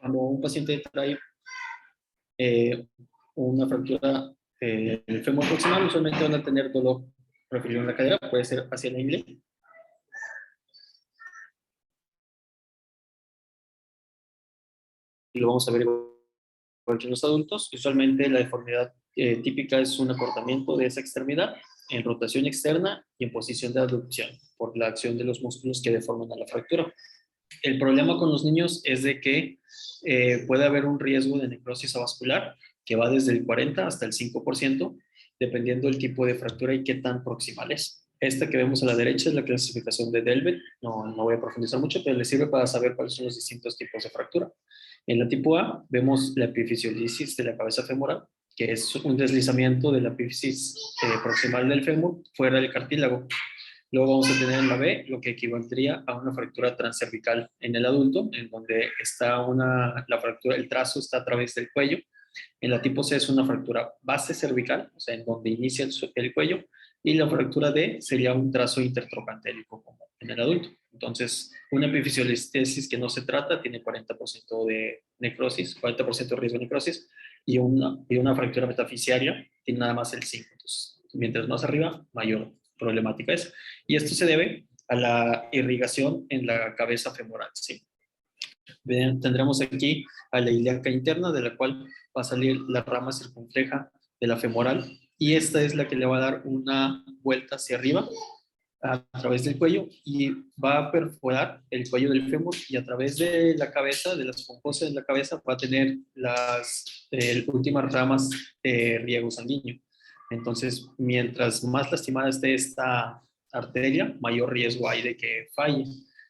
Cuando un paciente trae eh, una fractura del fémur proximal, usualmente van a tener dolor referido en la cadera, puede ser hacia la ingle. Y lo vamos a ver igual que en los adultos. Usualmente la deformidad típica es un acortamiento de esa extremidad en rotación externa y en posición de abducción por la acción de los músculos que deforman a la fractura. El problema con los niños es de que puede haber un riesgo de necrosis avascular que va desde el 40 hasta el 5%, dependiendo del tipo de fractura y qué tan proximal es. Esta que vemos a la derecha es la clasificación de Delbel. No voy a profundizar mucho, pero les sirve para saber cuáles son los distintos tipos de fractura. En la tipo A vemos la epifisiolisis de la cabeza femoral, que es un deslizamiento de la epífisis proximal del fémur fuera del cartílago. Luego vamos a tener en la B lo que equivaldría a una fractura transcervical en el adulto, en donde está la fractura, el trazo está a través del cuello. En la tipo C es una fractura base cervical, o sea, en donde inicia el cuello, y la fractura D sería un trazo intertrochantélico como en el adulto. Entonces, una epifisiolistesis que no se trata tiene 40% de necrosis, 40% de riesgo de necrosis, y una fractura metafisiaria tiene nada más el 5%. Entonces, mientras más arriba, mayor problemática es. Y esto se debe a la irrigación en la cabeza femoral, ¿sí? Bien, tendremos aquí a la ilíaca interna, de la cual va a salir la rama circunfleja de la femoral, y esta es la que le va a dar una vuelta hacia arriba a través del cuello y va a perforar el cuello del fémur, y a través de la cabeza, de las esponjosa de la cabeza, va a tener las últimas ramas de riego sanguíneo. Entonces, mientras más lastimada esté esta arteria, mayor riesgo hay de que falle.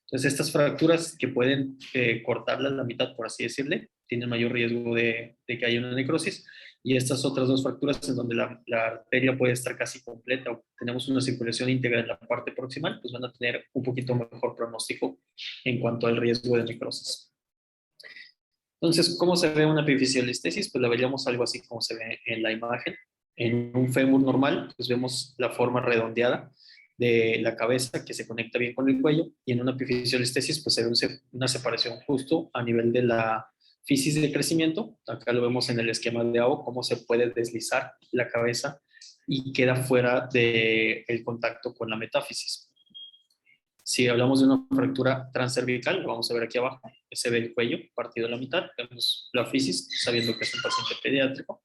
Entonces, estas fracturas que pueden cortarla a la mitad, por así decirle, tienen mayor riesgo de que haya una necrosis. Y estas otras dos fracturas en donde la arteria puede estar casi completa o tenemos una circulación íntegra en la parte proximal, pues van a tener un poquito mejor pronóstico en cuanto al riesgo de necrosis. Entonces, ¿cómo se ve una epifisiolistesis? Pues la veríamos algo así como se ve en la imagen. En un fémur normal, pues vemos la forma redondeada de la cabeza que se conecta bien con el cuello, y en una epifisiolistesis pues se ve una separación justo a nivel de la fisis de crecimiento. Acá lo vemos en el esquema de AO, cómo se puede deslizar la cabeza y queda fuera del contacto con la metáfisis. Si hablamos de una fractura transcervical, lo vamos a ver aquí abajo, se ve el cuello partido a la mitad, vemos la fisis, sabiendo que es un paciente pediátrico.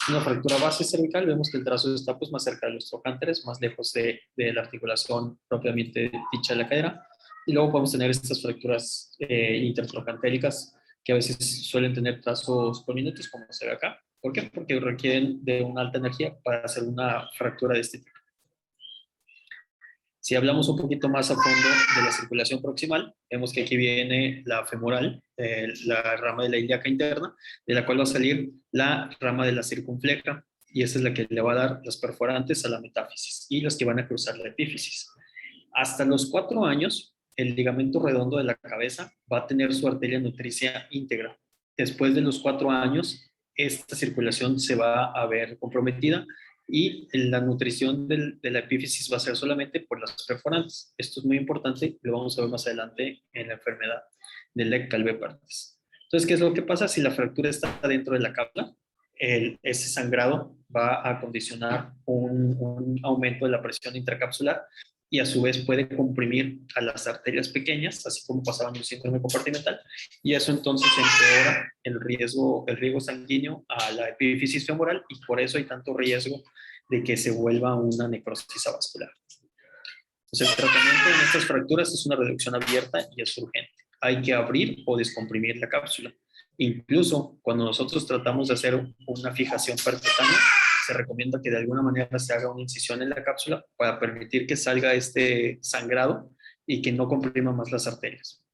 Una fractura base cervical, vemos que el trazo está pues más cerca de los trocánteres, más lejos de la articulación propiamente dicha de la cadera. Y luego podemos tener estas fracturas intertrocantélicas, que a veces suelen tener trazos prominentes, como se ve acá. ¿Por qué? Porque requieren de una alta energía para hacer una fractura de este tipo. Si hablamos un poquito más a fondo de la circulación proximal, vemos que aquí viene la femoral, la rama de la ilíaca interna, de la cual va a salir la rama de la circunfleja, y esa es la que le va a dar las perforantes a la metáfisis y las que van a cruzar la epífisis. Hasta los 4 años, el ligamento redondo de la cabeza va a tener su arteria nutricia íntegra. Después de los 4 años, esta circulación se va a ver comprometida, y la nutrición de la epífisis va a ser solamente por las perforantes. Esto es muy importante, lo vamos a ver más adelante en la enfermedad de Lecq-Calvé-Perthes. Entonces, ¿qué es lo que pasa? Si la fractura está dentro de la cápsula, ese sangrado va a condicionar un aumento de la presión intracapsular, y a su vez puede comprimir a las arterias pequeñas, así como pasaba en el síndrome compartimental, y eso entonces empeora el riego sanguíneo a la epífisis femoral, y por eso hay tanto riesgo de que se vuelva una necrosis avascular. Entonces, el tratamiento en estas fracturas es una reducción abierta y es urgente. Hay que abrir o descomprimir la cápsula. Incluso cuando nosotros tratamos de hacer una fijación percutánea, se recomienda que de alguna manera se haga una incisión en la cápsula para permitir que salga este sangrado y que no comprima más las arterias.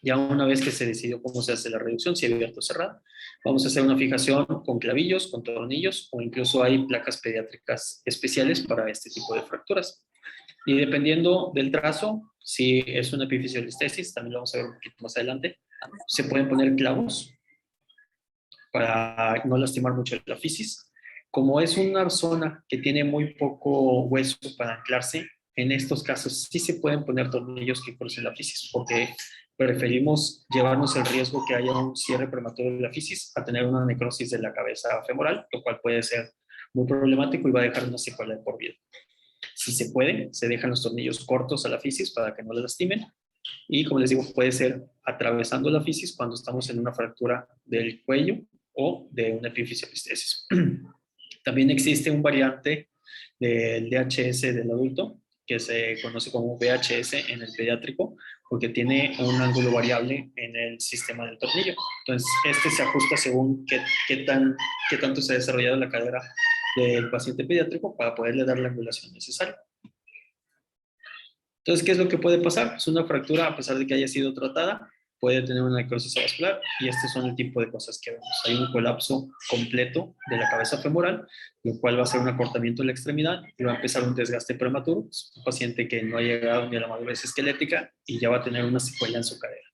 Ya una vez que se decidió cómo se hace la reducción, si abierto o cerrada, vamos a hacer una fijación con clavillos, con tornillos, o incluso hay placas pediátricas especiales para este tipo de fracturas. Y dependiendo del trazo, si es una epifisiolistesis, también lo vamos a ver un poquito más adelante, se pueden poner clavos para no lastimar mucho la fisis. Como es una zona que tiene muy poco hueso para anclarse, en estos casos sí se pueden poner tornillos que crucen la fisis, porque preferimos llevarnos el riesgo que haya un cierre prematuro de la fisis a tener una necrosis de la cabeza femoral, lo cual puede ser muy problemático y va a dejar una secuela de por vida. Si se puede, se dejan los tornillos cortos a la fisis para que no la lastimen. Y como les digo, puede ser atravesando la fisis cuando estamos en una fractura del cuello o de una epífisis epistesis. También existe un variante del DHS del adulto que se conoce como VHS en el pediátrico porque tiene un ángulo variable en el sistema del tornillo. Entonces, este se ajusta según qué tanto se ha desarrollado la cadera del paciente pediátrico para poderle dar la angulación necesaria. Entonces, ¿qué es lo que puede pasar? Pues una fractura, a pesar de que haya sido tratada, puede tener una necrosis avascular y estos son el tipo de cosas que vemos. Hay un colapso completo de la cabeza femoral, lo cual va a ser un acortamiento de la extremidad y va a empezar un desgaste prematuro. Es un paciente que no ha llegado ni a la madurez esquelética y ya va a tener una secuela en su cadera.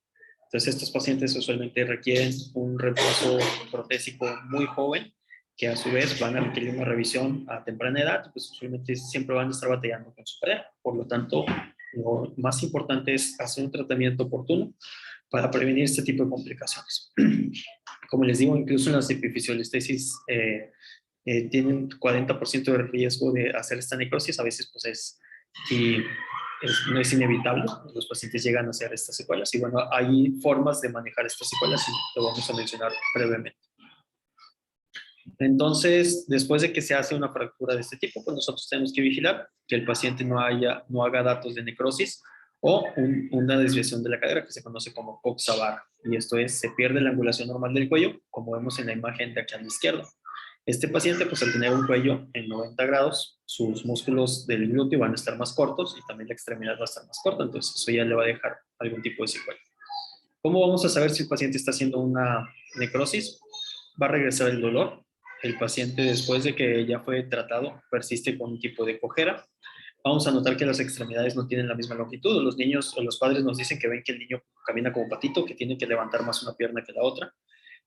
Entonces, estos pacientes usualmente requieren un reemplazo protésico muy joven, que a su vez van a requerir una revisión a temprana edad, pues usualmente siempre van a estar batallando con su cadera. Por lo tanto, lo más importante es hacer un tratamiento oportuno para prevenir este tipo de complicaciones. Como les digo, incluso en las epifisiolistesis tienen 40% de riesgo de hacer esta necrosis, a veces pues no es inevitable, los pacientes llegan a hacer estas secuelas y bueno, hay formas de manejar estas secuelas y lo vamos a mencionar brevemente. Entonces, después de que se hace una fractura de este tipo, pues nosotros tenemos que vigilar que el paciente no haga datos de necrosis o una desviación de la cadera que se conoce como coxa-barra. Y esto es, se pierde la angulación normal del cuello, como vemos en la imagen de aquí a la izquierda. Este paciente, pues al tener un cuello en 90 grados, sus músculos del glúteo van a estar más cortos y también la extremidad va a estar más corta, entonces eso ya le va a dejar algún tipo de secuela. ¿Cómo vamos a saber si el paciente está haciendo una necrosis? Va a regresar el dolor. El paciente, después de que ya fue tratado, persiste con un tipo de cojera. Vamos a notar que las extremidades no tienen la misma longitud. Los niños o los padres nos dicen que ven que el niño camina como patito, que tiene que levantar más una pierna que la otra.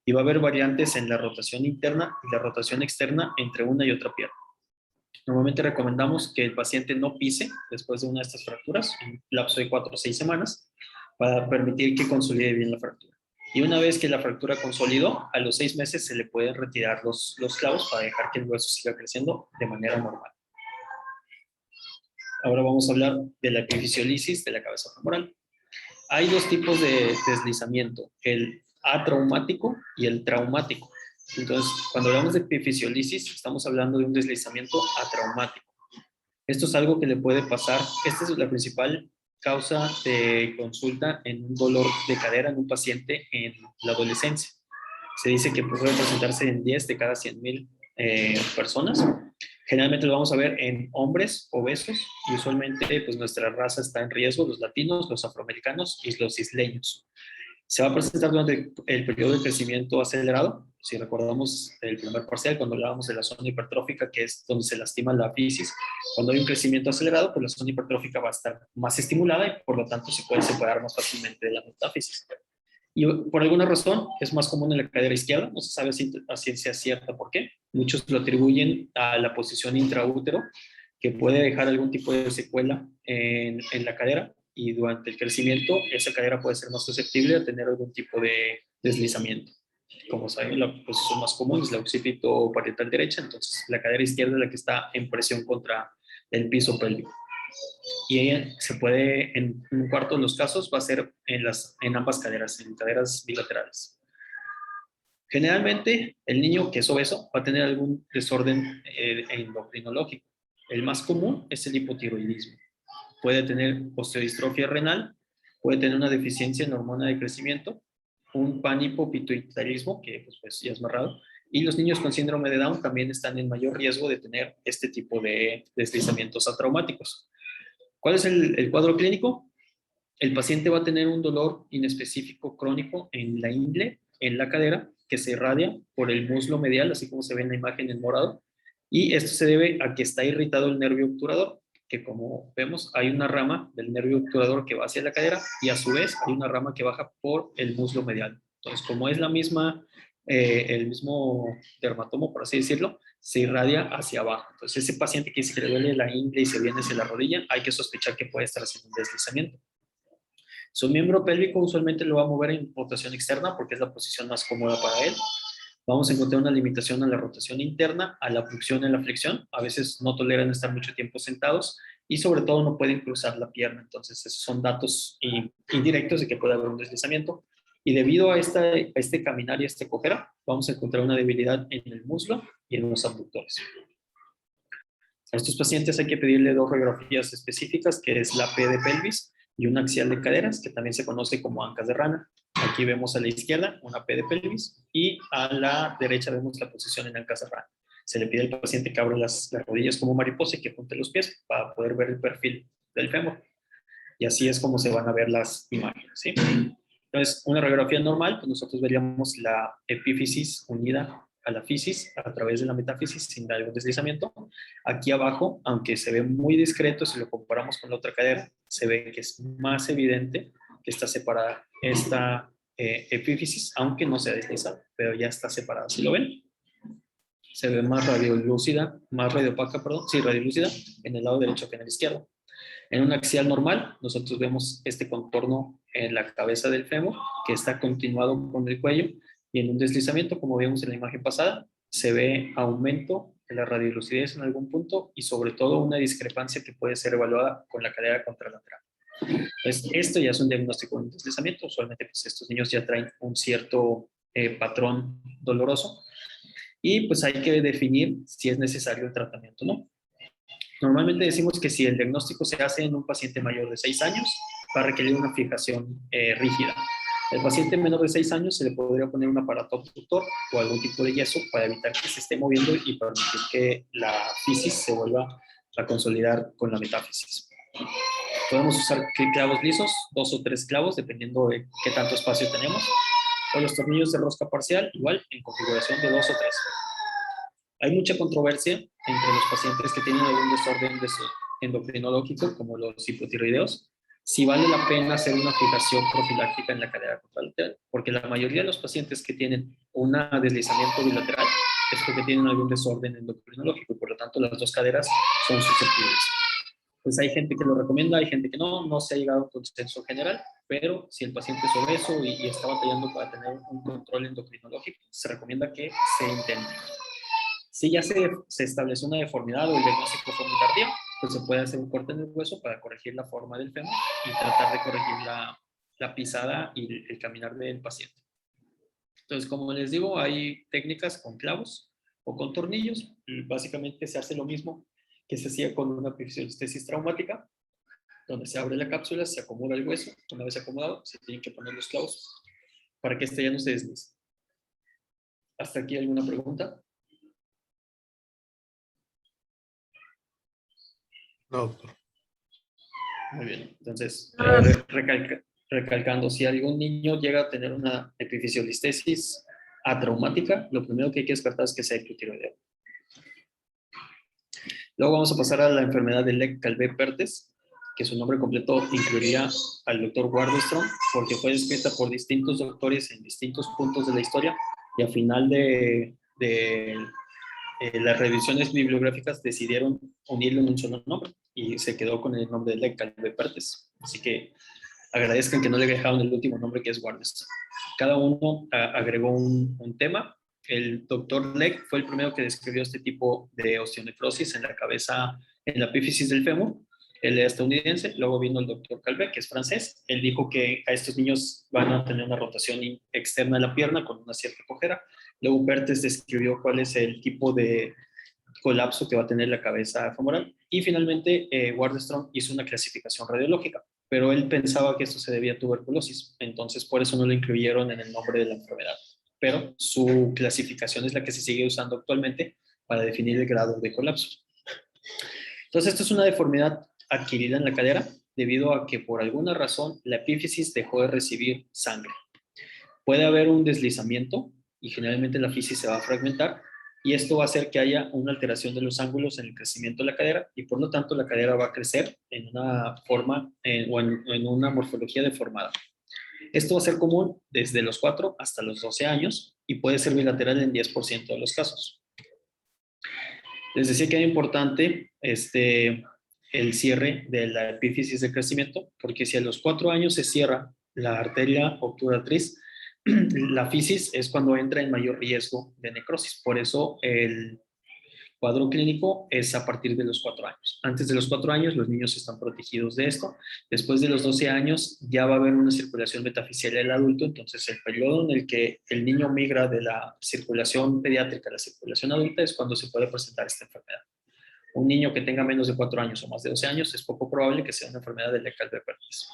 Y va a haber variantes en la rotación interna y la rotación externa entre una y otra pierna. Normalmente recomendamos que el paciente no pise después de una de estas fracturas, en un lapso de 4 o 6 semanas, para permitir que consolide bien la fractura. Y una vez que la fractura consolidó, a los 6 meses se le pueden retirar los clavos para dejar que el hueso siga creciendo de manera normal. Ahora vamos a hablar de la epifisiolisis de la cabeza femoral. Hay dos tipos de deslizamiento, el atraumático y el traumático. Entonces, cuando hablamos de epifisiolisis, estamos hablando de un deslizamiento atraumático. Esto es algo que le puede pasar, esta es la principal causa de consulta en un dolor de cadera en un paciente en la adolescencia. Se dice que puede presentarse en 10 de cada 100,000 personas. Generalmente lo vamos a ver en hombres obesos y usualmente pues nuestra raza está en riesgo, los latinos, los afroamericanos y los isleños. Se va a presentar durante el periodo de crecimiento acelerado. Si recordamos el primer parcial, cuando hablábamos de la zona hipertrófica, que es donde se lastima la fisis, cuando hay un crecimiento acelerado, pues la zona hipertrófica va a estar más estimulada y por lo tanto se puede separar más fácilmente de la metáfisis. Y por alguna razón es más común en la cadera izquierda, no se sabe a ciencia cierta por qué. Muchos lo atribuyen a la posición intraútero, que puede dejar algún tipo de secuela en la cadera y durante el crecimiento esa cadera puede ser más susceptible a tener algún tipo de deslizamiento. Como saben, la posición más común es la occipito parietal derecha, entonces la cadera izquierda es la que está en presión contra el piso pélvico. Y ella se puede, en un cuarto de los casos, va a ser en ambas caderas, en caderas bilaterales. Generalmente, el niño que es obeso va a tener algún desorden endocrinológico. El más común es el hipotiroidismo. Puede tener osteodistrofia renal, puede tener una deficiencia en hormona de crecimiento, un panhipopituitarismo, que pues ya es más raro, y los niños con síndrome de Down también están en mayor riesgo de tener este tipo de deslizamientos atraumáticos. ¿Cuál es el cuadro clínico? El paciente va a tener un dolor inespecífico crónico en la ingle, en la cadera, que se irradia por el muslo medial, así como se ve en la imagen en morado, y esto se debe a que está irritado el nervio obturador, que como vemos hay una rama del nervio obturador que va hacia la cadera y a su vez hay una rama que baja por el muslo medial. Entonces, como es el mismo dermatomo, por así decirlo, se irradia hacia abajo. Entonces, ese paciente que dice que le duele la ingle y se viene hacia la rodilla, hay que sospechar que puede estar haciendo un deslizamiento. Su miembro pélvico usualmente lo va a mover en rotación externa porque es la posición más cómoda para él. Vamos a encontrar una limitación a la rotación interna, a la abducción y a la flexión. A veces no toleran estar mucho tiempo sentados y sobre todo no pueden cruzar la pierna. Entonces, esos son datos indirectos de que puede haber un deslizamiento. Y debido a este caminar y a este cojera, vamos a encontrar una debilidad en el muslo y en los abductores. A estos pacientes hay que pedirle 2 radiografías específicas, que es la P de pelvis y una axial de caderas, que también se conoce como ancas de rana. Aquí vemos a la izquierda una P de pelvis y a la derecha vemos la posición en ancas de rana. Se le pide al paciente que abra las rodillas como mariposa y que junte los pies para poder ver el perfil del fémur. Y así es como se van a ver las imágenes, ¿sí? Entonces, una radiografía normal, pues nosotros veríamos la epífisis unida a la fisis a través de la metáfisis sin algún deslizamiento. Aquí abajo, aunque se ve muy discreto, si lo comparamos con la otra cadera, se ve que es más evidente que está separada esta epífisis, aunque no se desliza, pero ya está separada. ¿Sí lo ven? Se ve más radiolúcida, más radiopaca, perdón, sí, radiolúcida en el lado derecho que en el izquierdo. En un axial normal, nosotros vemos este contorno en la cabeza del fémur, que está continuado con el cuello, y en un deslizamiento, como vimos en la imagen pasada, se ve aumento de la radiolucidez en algún punto y sobre todo una discrepancia que puede ser evaluada con la cadera contralateral. Entonces, esto ya es un diagnóstico de un deslizamiento. Usualmente pues, estos niños ya traen un cierto patrón doloroso y pues hay que definir si es necesario el tratamiento o no. Normalmente decimos que si el diagnóstico se hace en un paciente mayor de 6 años, va a requerir una fijación rígida. Al paciente menor de 6 años se le podría poner un aparato abductor o algún tipo de yeso para evitar que se esté moviendo y permitir que la fisis se vuelva a consolidar con la metáfisis. Podemos usar clavos lisos, 2 o 3 clavos, dependiendo de qué tanto espacio tenemos. O los tornillos de rosca parcial, igual, en configuración de 2 o 3. Hay mucha controversia entre los pacientes que tienen algún desorden endocrinológico, como los hipotiroideos, si vale la pena hacer una fijación profiláctica en la cadera contralateral, porque la mayoría de los pacientes que tienen un deslizamiento bilateral es porque tienen algún desorden endocrinológico y por lo tanto las 2 caderas son susceptibles. Pues hay gente que lo recomienda, hay gente que no se ha llegado a un consenso general, pero si el paciente es obeso y está batallando para tener un control endocrinológico, se recomienda que se intente. Si ya se estableció una deformidad o el diagnóstico fue muy tardío, pues se puede hacer un corte en el hueso para corregir la forma del fémur y tratar de corregir la pisada y el caminar del paciente. Entonces, como les digo, hay técnicas con clavos o con tornillos. Y básicamente se hace lo mismo que se hacía con una epifisiolistesis traumática, donde se abre la cápsula, se acomoda el hueso. Una vez acomodado, se tienen que poner los clavos para que este ya no se deslice. ¿Hasta aquí alguna pregunta? No, doctor. Muy bien. Entonces, recalcando, si algún niño llega a tener una epifisiolistesis atraumática, lo primero que hay que descartar es que sea hipotiroideo. Luego vamos a pasar a la enfermedad de Legg-Calvé-Perthes, que su nombre completo incluiría al doctor Wardestrom, porque fue descrita por distintos doctores en distintos puntos de la historia y al final de las revisiones bibliográficas decidieron unirlo en un solo nombre y se quedó con el nombre de Legg-Calvé-Perthes. Así que agradezcan que no le dejaron el último nombre que es Wardestrom. Cada uno agregó un tema. El doctor Legg fue el primero que describió este tipo de osteonecrosis en la cabeza, en la epífisis del fémur. Él es estadounidense. Luego vino el doctor Calvé, que es francés. Él dijo que a estos niños van a tener una rotación externa de la pierna con una cierta cojera. Luego Perthes describió cuál es el tipo de colapso que va a tener la cabeza femoral. Y finalmente Wardestrom hizo una clasificación radiológica, pero él pensaba que esto se debía a tuberculosis. Entonces por eso no lo incluyeron en el nombre de la enfermedad. Pero su clasificación es la que se sigue usando actualmente para definir el grado de colapso. Entonces, esto es una deformidad adquirida en la cadera debido a que por alguna razón la epífisis dejó de recibir sangre. Puede haber un deslizamiento y generalmente la fisis se va a fragmentar y esto va a hacer que haya una alteración de los ángulos en el crecimiento de la cadera y por lo tanto la cadera va a crecer en una forma o en una morfología deformada. Esto va a ser común desde los 4 hasta los 12 años y puede ser bilateral en 10% de los casos. Les decía que era importante el cierre de la epífisis de crecimiento, porque si a los 4 años se cierra la arteria obturatriz, la fisis es cuando entra en mayor riesgo de necrosis. Por eso el cuadro clínico es a partir de los 4 años. Antes de los 4 años los niños están protegidos de esto. Después de los 12 años ya va a haber una circulación metafisial del adulto, entonces el periodo en el que el niño migra de la circulación pediátrica a la circulación adulta es cuando se puede presentar esta enfermedad. Un niño que tenga menos de 4 años o más de 12 años es poco probable que sea una enfermedad de Leckalbe-Perkins.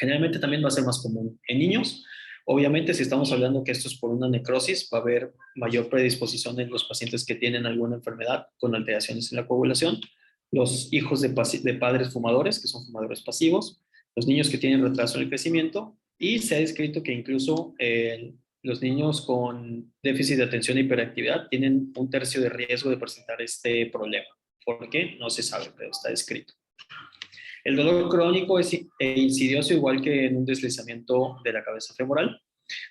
Generalmente también va a ser más común en niños. Obviamente, si estamos hablando que esto es por una necrosis, va a haber mayor predisposición en los pacientes que tienen alguna enfermedad con alteraciones en la coagulación, los hijos de padres fumadores, que son fumadores pasivos, los niños que tienen retraso en el crecimiento, y se ha descrito que incluso los niños con déficit de atención e hiperactividad tienen 1/3 de riesgo de presentar este problema. ¿Por qué? No se sabe, pero está descrito. El dolor crónico es insidioso, igual que en un deslizamiento de la cabeza femoral.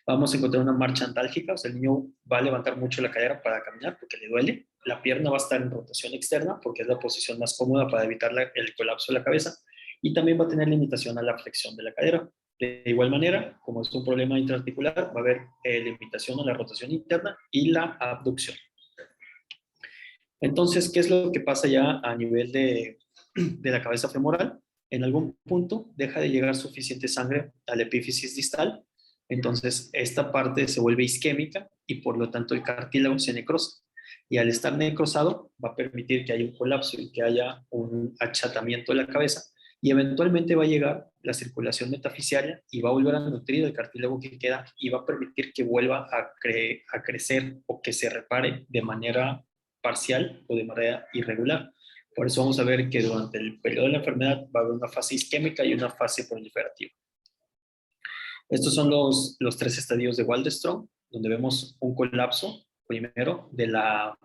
Vamos a encontrar una marcha antálgica, o sea, el niño va a levantar mucho la cadera para caminar porque le duele. La pierna va a estar en rotación externa porque es la posición más cómoda para evitar el colapso de la cabeza. Y también va a tener limitación a la flexión de la cadera. De igual manera, como es un problema intraarticular, va a haber limitación a la rotación interna y la abducción. Entonces, ¿qué es lo que pasa ya a nivel de la cabeza femoral? En algún punto deja de llegar suficiente sangre a la epífisis distal, entonces esta parte se vuelve isquémica y por lo tanto el cartílago se necrosa. Y al estar necrosado va a permitir que haya un colapso y que haya un achatamiento de la cabeza y eventualmente va a llegar la circulación metafisiaria y va a volver a nutrir el cartílago que queda y va a permitir que vuelva a crecer o que se repare de manera parcial o de manera irregular. Por eso vamos a ver que durante el periodo de la enfermedad va a haber una fase isquémica y una fase proliferativa. Estos son los 3 estadios de Waldenström, donde vemos un colapso primero de la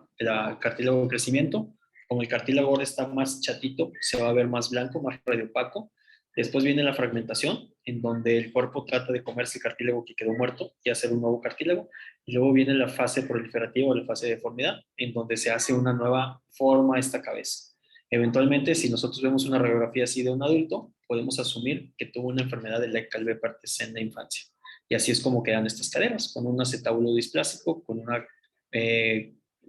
cartílago de crecimiento. Como el cartílago ahora está más chatito, se va a ver más blanco, más radiopaco. Después viene la fragmentación, en donde el cuerpo trata de comerse el cartílago que quedó muerto y hacer un nuevo cartílago. Y luego viene la fase proliferativa o la fase de deformidad, en donde se hace una nueva forma a esta cabeza. Eventualmente, si nosotros vemos una radiografía así de un adulto, podemos asumir que tuvo una enfermedad de Leckalbe-Perkins en la infancia. Y así es como quedan estas caderas, con un acetábulo displásico, con una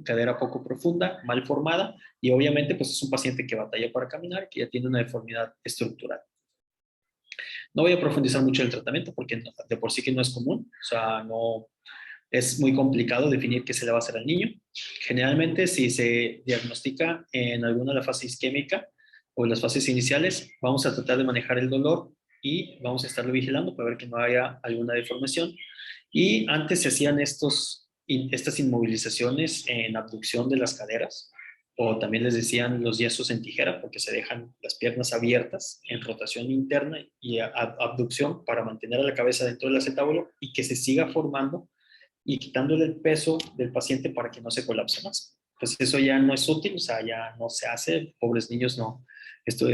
cadera poco profunda, mal formada, y obviamente pues es un paciente que batalla para caminar, que ya tiene una deformidad estructural. No voy a profundizar mucho en el tratamiento porque de por sí que no es común, o sea, no, es muy complicado definir qué se le va a hacer al niño. Generalmente, si se diagnostica en alguna de la fase isquémica o en las fases iniciales, vamos a tratar de manejar el dolor y vamos a estarlo vigilando para ver que no haya alguna deformación. Y antes se hacían estas inmovilizaciones en abducción de las caderas, o también les decían los yesos en tijera, porque se dejan las piernas abiertas en rotación interna y abducción para mantener a la cabeza dentro del acetábulo y que se siga formando y quitándole el peso del paciente para que no se colapse más. Pues eso ya no es útil, o sea, ya no se hace, pobres niños no.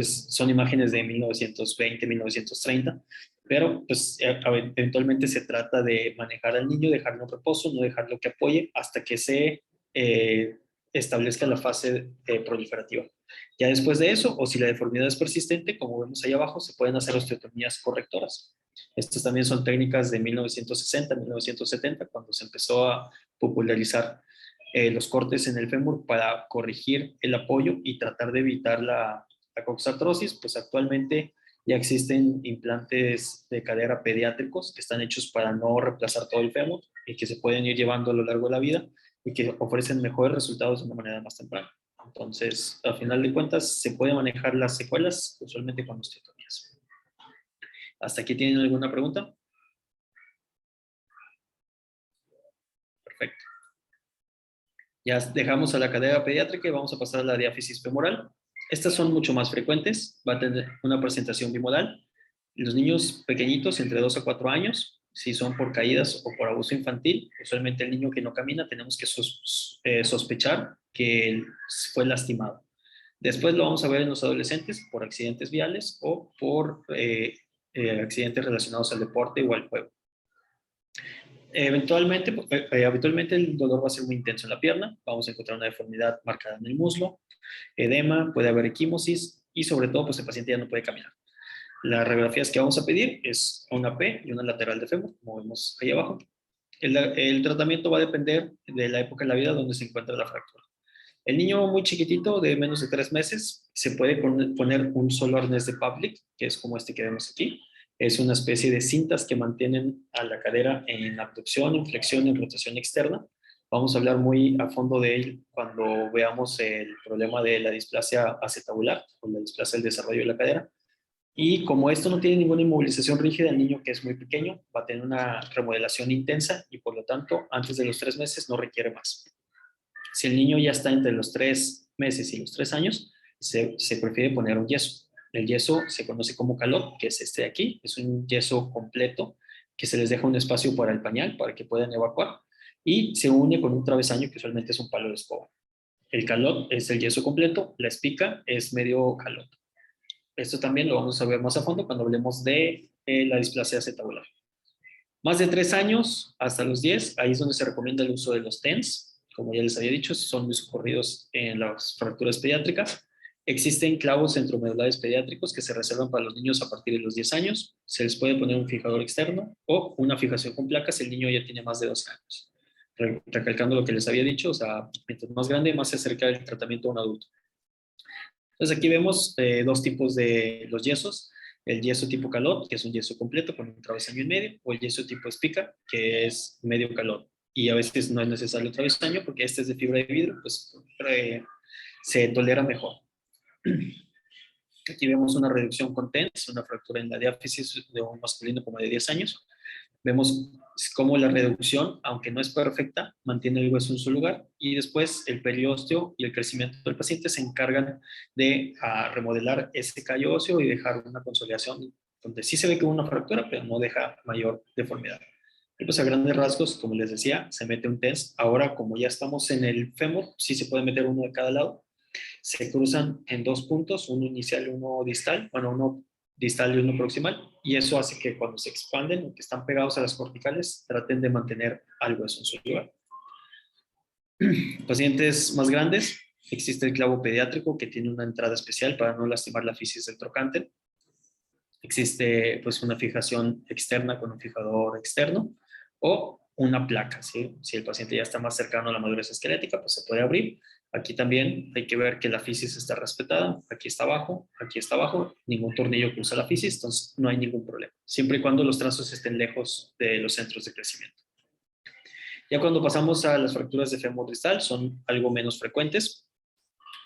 Son imágenes de 1920, 1930, pero pues eventualmente se trata de manejar al niño, dejarlo en reposo, no dejarlo que apoye hasta que se establezca la fase proliferativa. Ya después de eso, o si la deformidad es persistente, como vemos ahí abajo, se pueden hacer osteotomías correctoras. Estas también son técnicas de 1960, 1970, cuando se empezó a popularizar los cortes en el fémur para corregir el apoyo y tratar de evitar la coxartrosis. Pues actualmente ya existen implantes de cadera pediátricos que están hechos para no reemplazar todo el fémur y que se pueden ir llevando a lo largo de la vida y que ofrecen mejores resultados de una manera más temprana. Entonces, al final de cuentas, se puede manejar las secuelas usualmente con osteotomías. ¿Hasta aquí tienen alguna pregunta? Perfecto. Ya dejamos a la cadera pediátrica y vamos a pasar a la diáfisis femoral. Estas son mucho más frecuentes, va a tener una presentación bimodal. Los niños pequeñitos, entre 2 a 4 años, si son por caídas o por abuso infantil, usualmente el niño que no camina tenemos que sospechar que fue lastimado. Después lo vamos a ver en los adolescentes por accidentes viales o por accidentes relacionados al deporte o al juego. Eventualmente, habitualmente el dolor va a ser muy intenso en la pierna, vamos a encontrar una deformidad marcada en el muslo, edema, puede haber equimosis y sobre todo pues el paciente ya no puede caminar. Las radiografías que vamos a pedir es una P y una lateral de fémur, como vemos ahí abajo. El tratamiento va a depender de la época en la vida donde se encuentra la fractura. El niño muy chiquitito, de menos de 3 meses, se puede poner un solo arnés de Pavlik, que es como este que vemos aquí. Es una especie de cintas que mantienen a la cadera en abducción, en flexión, en rotación externa. Vamos a hablar muy a fondo de él cuando veamos el problema de la displasia acetabular o la displasia del desarrollo de la cadera. Y como esto no tiene ninguna inmovilización rígida, el niño que es muy pequeño va a tener una remodelación intensa y por lo tanto antes de los 3 meses no requiere más. Si el niño ya está entre los 3 meses y los 3 años, se prefiere poner un yeso. El yeso se conoce como calot, que es este de aquí, es un yeso completo que se les deja un espacio para el pañal para que puedan evacuar y se une con un travesaño que usualmente es un palo de escoba. El calot es el yeso completo, la espica es medio calot. Esto también lo vamos a ver más a fondo cuando hablemos de la displasia acetabular. Más de 3 años hasta los 10, ahí es donde se recomienda el uso de los TENS. Como ya les había dicho, son muy socorridos en las fracturas pediátricas. Existen clavos centromedulares pediátricos que se reservan para los niños a partir de los 10 años. Se les puede poner un fijador externo o una fijación con placas si el niño ya tiene más de 12 años. Recalcando lo que les había dicho, o sea, mientras más grande, más se acerca el tratamiento a un adulto. Entonces aquí vemos dos tipos de los yesos. El yeso tipo calot, que es un yeso completo con un travesaño en medio, o el yeso tipo espica, que es medio calot. Y a veces no es necesario travesaño porque este es de fibra de vidrio, pues se tolera mejor. Aquí vemos una reducción con TENS, una fractura en la diáfisis de un masculino como de 10 años. Vemos cómo la reducción, aunque no es perfecta, mantiene el hueso en su lugar y después el periósteo y el crecimiento del paciente se encargan de remodelar ese callo óseo y dejar una consolidación donde sí se ve que hubo una fractura, pero no deja mayor deformidad. Y pues a grandes rasgos, como les decía, se mete un TENS. Ahora, como ya estamos en el fémur, sí se puede meter uno de cada lado. Se cruzan en 2 puntos, uno inicial y uno distal, bueno, uno distal y uno proximal, y eso hace que cuando se expanden, que están pegados a las corticales, traten de mantener algo eso en su lugar. Pacientes más grandes, existe el clavo pediátrico que tiene una entrada especial para no lastimar la fisis del trocánter. Existe pues una fijación externa con un fijador externo o una placa, ¿sí? Si el paciente ya está más cercano a la madurez esquelética, pues se puede abrir. Aquí también hay que ver que la fisis está respetada. Aquí está abajo, ningún tornillo cruza la fisis, entonces no hay ningún problema, siempre y cuando los trazos estén lejos de los centros de crecimiento. Ya cuando pasamos a las fracturas de fémur distal, son algo menos frecuentes.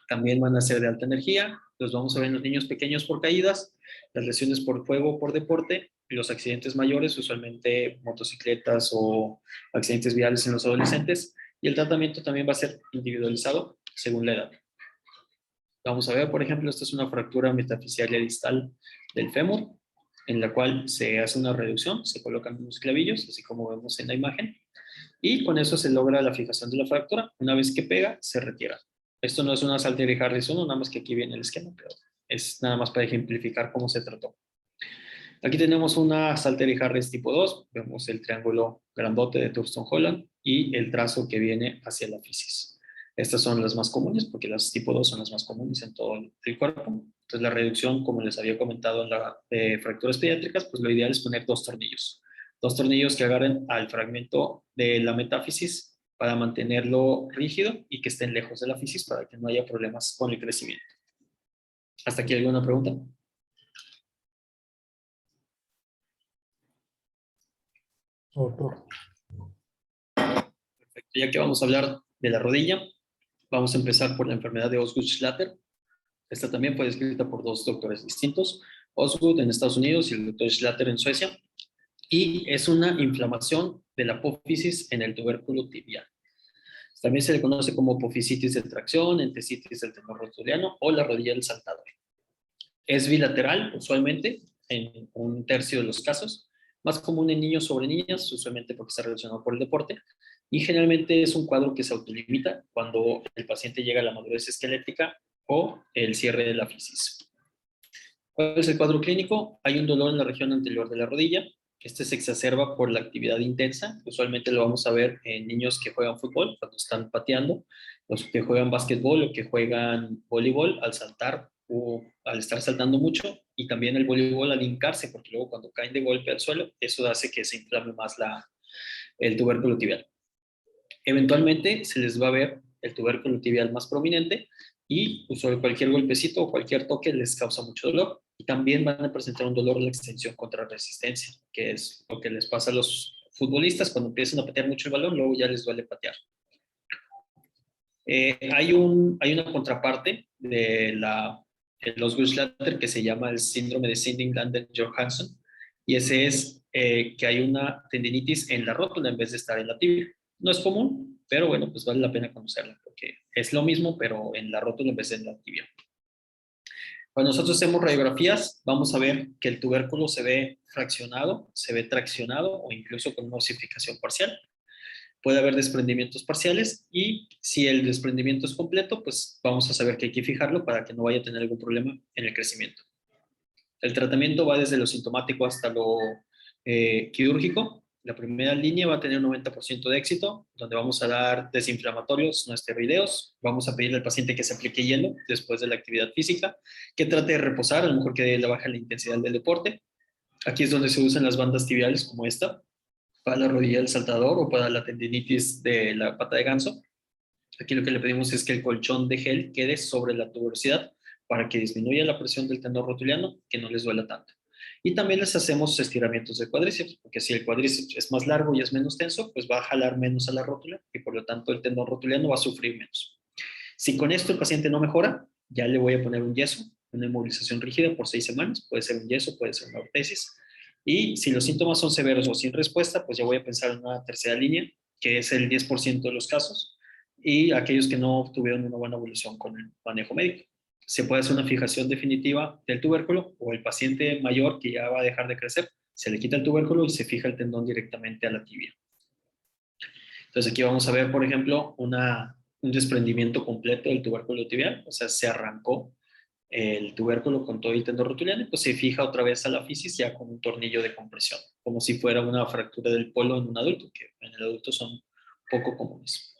También van a ser de alta energía, los vamos a ver en los niños pequeños por caídas, las lesiones por juego o por deporte, y los accidentes mayores, usualmente motocicletas o accidentes viales en los adolescentes, y el tratamiento también va a ser individualizado según la edad. Vamos a ver, por ejemplo, esta es una fractura metafisiaria distal del fémur, en la cual se hace una reducción, se colocan unos clavillos, así como vemos en la imagen, y con eso se logra la fijación de la fractura. Una vez que pega, se retira. Esto no es una Salter y Harris 1, nada más que aquí viene el esquema, pero es nada más para ejemplificar cómo se trató. Aquí tenemos una Salter y Harris tipo 2, vemos el triángulo grandote de Thurston Holland y el trazo que viene hacia la fisis. Estas son las más comunes porque las tipo 2 son las más comunes en todo el cuerpo. Entonces la reducción, como les había comentado en las fracturas pediátricas, pues lo ideal es poner 2 tornillos. 2 tornillos que agarren al fragmento de la metáfisis para mantenerlo rígido y que estén lejos de la fisis para que no haya problemas con el crecimiento. ¿Hasta aquí alguna pregunta? Doctor. Perfecto. Ya que vamos a hablar de la rodilla, vamos a empezar por la enfermedad de Osgood-Schlatter. Esta también fue descrita por 2 doctores distintos, Osgood en Estados Unidos y el doctor Schlatter en Suecia, y es una inflamación de la apófisis en el tubérculo tibial. También se le conoce como apofisitis de tracción, entesitis del tenor rotuliano o la rodilla del saltador. Es bilateral, usualmente, en 1/3 de los casos, más común en niños sobre niñas, usualmente porque está relacionado por el deporte, y generalmente es un cuadro que se autolimita cuando el paciente llega a la madurez esquelética o el cierre de la fisis. ¿Cuál es el cuadro clínico? Hay un dolor en la región anterior de la rodilla, Este se exacerba por la actividad intensa. Usualmente lo vamos a ver en niños que juegan fútbol, cuando están pateando, los que juegan básquetbol o que juegan voleibol al saltar o al estar saltando mucho, y también el voleibol al hincarse, porque luego cuando caen de golpe al suelo, eso hace que se inflame más el tubérculo tibial. Eventualmente se les va a ver el tubérculo tibial más prominente y cualquier golpecito o cualquier toque les causa mucho dolor. Y también van a presentar un dolor de la extensión contra resistencia, que es lo que les pasa a los futbolistas cuando empiezan a patear mucho el balón, luego ya les duele patear. Hay una contraparte de los Guttschlatter que se llama el síndrome de Sinding-Landel-Johansson, y ese es que hay una tendinitis en la rótula en vez de estar en la tibia. No es común, pero bueno, pues vale la pena conocerla, porque es lo mismo, pero en la rótula en vez de en la tibia. Cuando nosotros hacemos radiografías, vamos a ver que el tubérculo se ve fraccionado, se ve traccionado o incluso con una osificación parcial. Puede haber desprendimientos parciales, y si el desprendimiento es completo, pues vamos a saber que hay que fijarlo para que no vaya a tener algún problema en el crecimiento. El tratamiento va desde lo sintomático hasta lo quirúrgico. La primera línea va a tener un 90% de éxito, donde vamos a dar desinflamatorios no esteroideos. Vamos a pedirle al paciente que se aplique hielo después de la actividad física, que trate de reposar, a lo mejor que le baje la intensidad del deporte. Aquí es donde se usan las bandas tibiales como esta, para la rodilla del saltador o para la tendinitis de la pata de ganso. Aquí lo que le pedimos es que el colchón de gel quede sobre la tuberosidad para que disminuya la presión del tendón rotuliano, que no les duela tanto. Y también les hacemos estiramientos de cuádriceps, porque si el cuádriceps es más largo y es menos tenso, pues va a jalar menos a la rótula y por lo tanto el tendón rotuliano va a sufrir menos. Si con esto el paciente no mejora, ya le voy a poner un yeso, una inmovilización rígida por 6 semanas, puede ser un yeso, puede ser una ortesis. Y si los síntomas son severos o sin respuesta, pues ya voy a pensar en una tercera línea, que es el 10% de los casos, y aquellos que no obtuvieron una buena evolución con el manejo médico. Se puede hacer una fijación definitiva del tubérculo, o el paciente mayor que ya va a dejar de crecer, se le quita el tubérculo y se fija el tendón directamente a la tibia. Entonces aquí vamos a ver, por ejemplo, un desprendimiento completo del tubérculo tibial, o sea, se arrancó el tubérculo con todo el tendón rotuliano, pues se fija otra vez a la fisis ya con un tornillo de compresión, como si fuera una fractura del polo en un adulto, que en el adulto son poco comunes.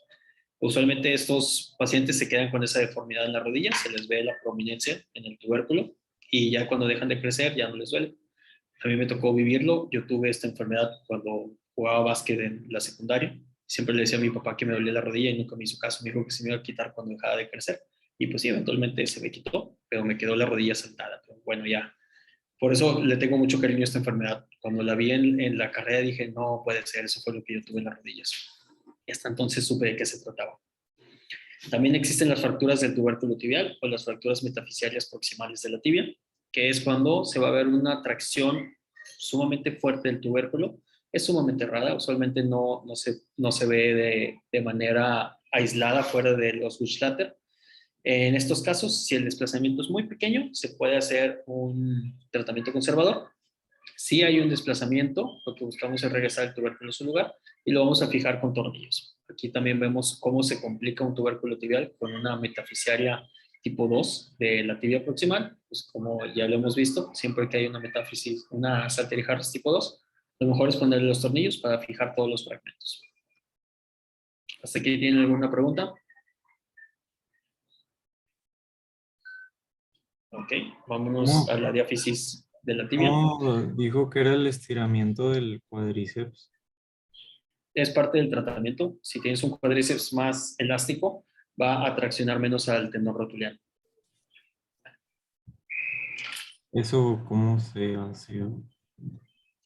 Usualmente estos pacientes se quedan con esa deformidad en la rodilla, se les ve la prominencia en el tubérculo y ya cuando dejan de crecer ya no les duele. A mí me tocó vivirlo, yo tuve esta enfermedad cuando jugaba básquet en la secundaria. Siempre le decía a mi papá que me dolía la rodilla y nunca me hizo caso, me dijo que se me iba a quitar cuando dejaba de crecer. Y pues sí, eventualmente se me quitó, pero me quedó la rodilla sentada. Pero bueno, ya. Por eso le tengo mucho cariño a esta enfermedad. Cuando la vi en la carrera dije, no puede ser, eso fue lo que yo tuve en las rodillas. Y hasta entonces supe de qué se trataba. También existen las fracturas del tubérculo tibial o las fracturas metafisiarias proximales de la tibia, que es cuando se va a ver una tracción sumamente fuerte del tubérculo. Es sumamente rara, usualmente no se ve de manera aislada fuera de los Guttschlatter. En estos casos, si el desplazamiento es muy pequeño, se puede hacer un tratamiento conservador. Si hay un desplazamiento, lo que buscamos es regresar el tubérculo a su lugar y lo vamos a fijar con tornillos. Aquí también vemos cómo se complica un tubérculo tibial con una metafisiaria tipo 2 de la tibia proximal. Pues como ya lo hemos visto, siempre que hay una metáfisis, una Salter-Harris tipo 2, lo mejor es ponerle los tornillos para fijar todos los fragmentos. ¿Hasta aquí tienen alguna pregunta? Ok, vámonos a la diáfisis de la tibia. No, dijo que era el estiramiento del cuádriceps. Es parte del tratamiento. Si tienes un cuádriceps más elástico, va a traccionar menos al tendón rotuliano. ¿Eso cómo se hace?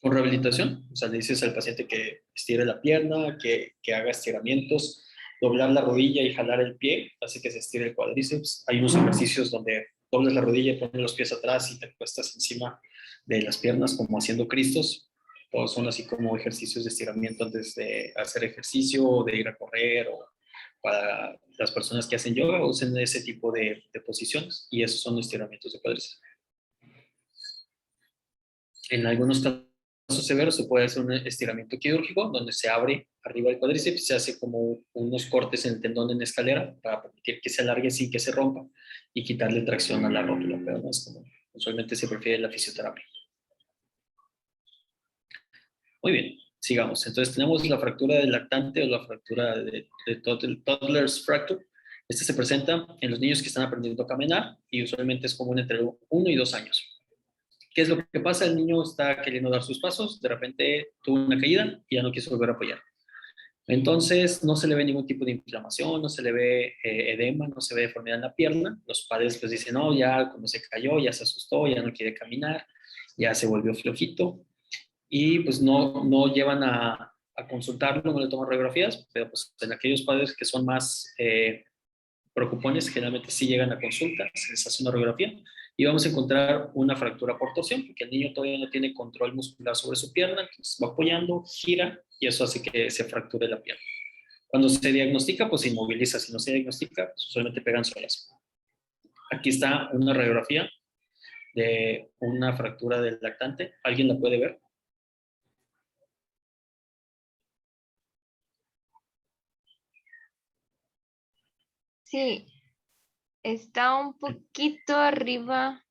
Con rehabilitación, o sea, le dices al paciente que estire la pierna, que haga estiramientos, doblar la rodilla y jalar el pie, hace que se estire el cuádriceps. Hay unos ejercicios donde doblas la rodilla, pones los pies atrás y te acuestas encima de las piernas como haciendo cristos. Todos son así como ejercicios de estiramiento antes de hacer ejercicio o de ir a correr, o para las personas que hacen yoga usen ese tipo de posiciones, y esos son los estiramientos de cuádriceps. En algunos casos severos se puede hacer un estiramiento quirúrgico donde se abre arriba del cuádriceps, se hace como unos cortes en el tendón en escalera para permitir que se alargue sin que se rompa y quitarle tracción a la rótula, pero no es como usualmente se prefiere la fisioterapia. Muy bien, sigamos. Entonces tenemos la fractura del lactante o la fractura de toddler's fracture. Este se presenta en los niños que están aprendiendo a caminar y usualmente es común entre 1 y 2 años. ¿Qué es lo que pasa? El niño está queriendo dar sus pasos, de repente tuvo una caída y ya no quiso volver a apoyar. Entonces no se le ve ningún tipo de inflamación, no se le ve edema, no se ve deformidad en la pierna. Los padres pues dicen, no, ya como se cayó, ya se asustó, ya no quiere caminar, ya se volvió flojito y pues no llevan a consultarlo, no le toman radiografías, pero pues en aquellos padres que son más preocupones, generalmente sí llegan a consulta, se les hace una radiografía y vamos a encontrar una fractura por torsión, porque el niño todavía no tiene control muscular sobre su pierna, entonces va apoyando, gira y eso hace que se fracture la pierna. Cuando se diagnostica, pues se inmoviliza. Si no se diagnostica, pues usualmente pegan solas. Aquí está una radiografía de una fractura del lactante. ¿Alguien la puede ver? Sí, está un poquito arriba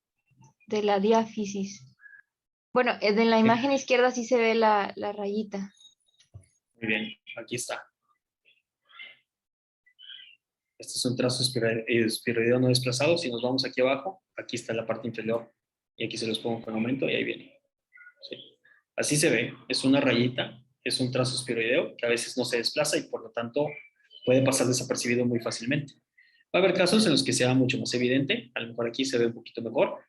de la diáfisis. Bueno, de la imagen izquierda sí se ve la rayita. Muy bien, aquí está. Este es un trazo esferoideo no desplazado. Si nos vamos aquí abajo, aquí está la parte inferior y aquí se los pongo con aumento y ahí viene. Sí. Así se ve, es una rayita, es un trazo esferoideo que a veces no se desplaza y por lo tanto puede pasar desapercibido muy fácilmente. Va a haber casos en los que sea mucho más evidente, a lo mejor aquí se ve un poquito mejor,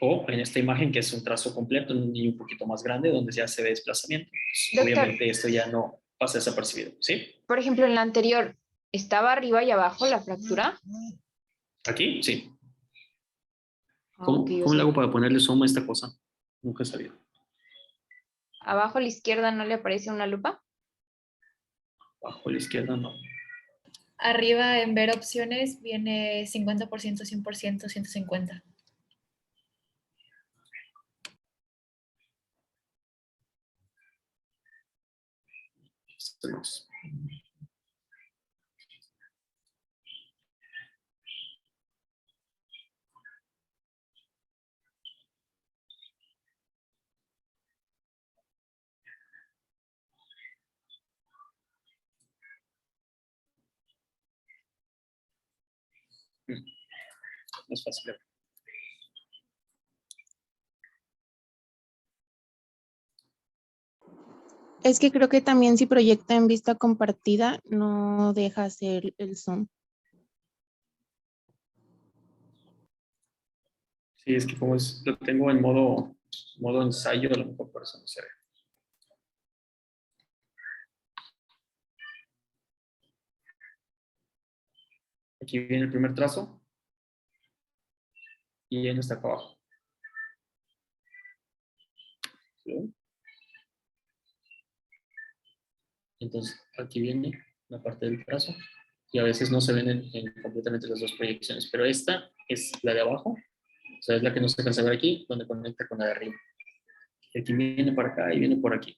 o en esta imagen que es un trazo completo en un niño un poquito más grande donde ya se ve desplazamiento. Pues, Doctor, obviamente esto ya no pasa desapercibido, ¿sí? por ejemplo, en la anterior, ¿estaba arriba y abajo la fractura? Aquí, sí. Ah, ok, o ¿Cómo le sea, hago para ponerle suma a esta cosa? Nunca he sabido. abajo a la izquierda no le aparece una lupa. Abajo a la izquierda no. Arriba en ver opciones viene 50%, 100%, 150. Tenemos. No es fácil. Es que creo que también si proyecta en vista compartida, no deja hacer el zoom. Sí, es que como lo tengo en modo ensayo, a lo mejor por eso no se ve. Aquí viene el primer trazo y en está acá abajo. ¿Sí? Entonces aquí viene la parte del trazo y a veces no se ven en completamente las dos proyecciones, pero esta es la de abajo, o sea, es la que no se alcanza a ver aquí, donde conecta con la de arriba. Aquí viene para acá y viene por aquí.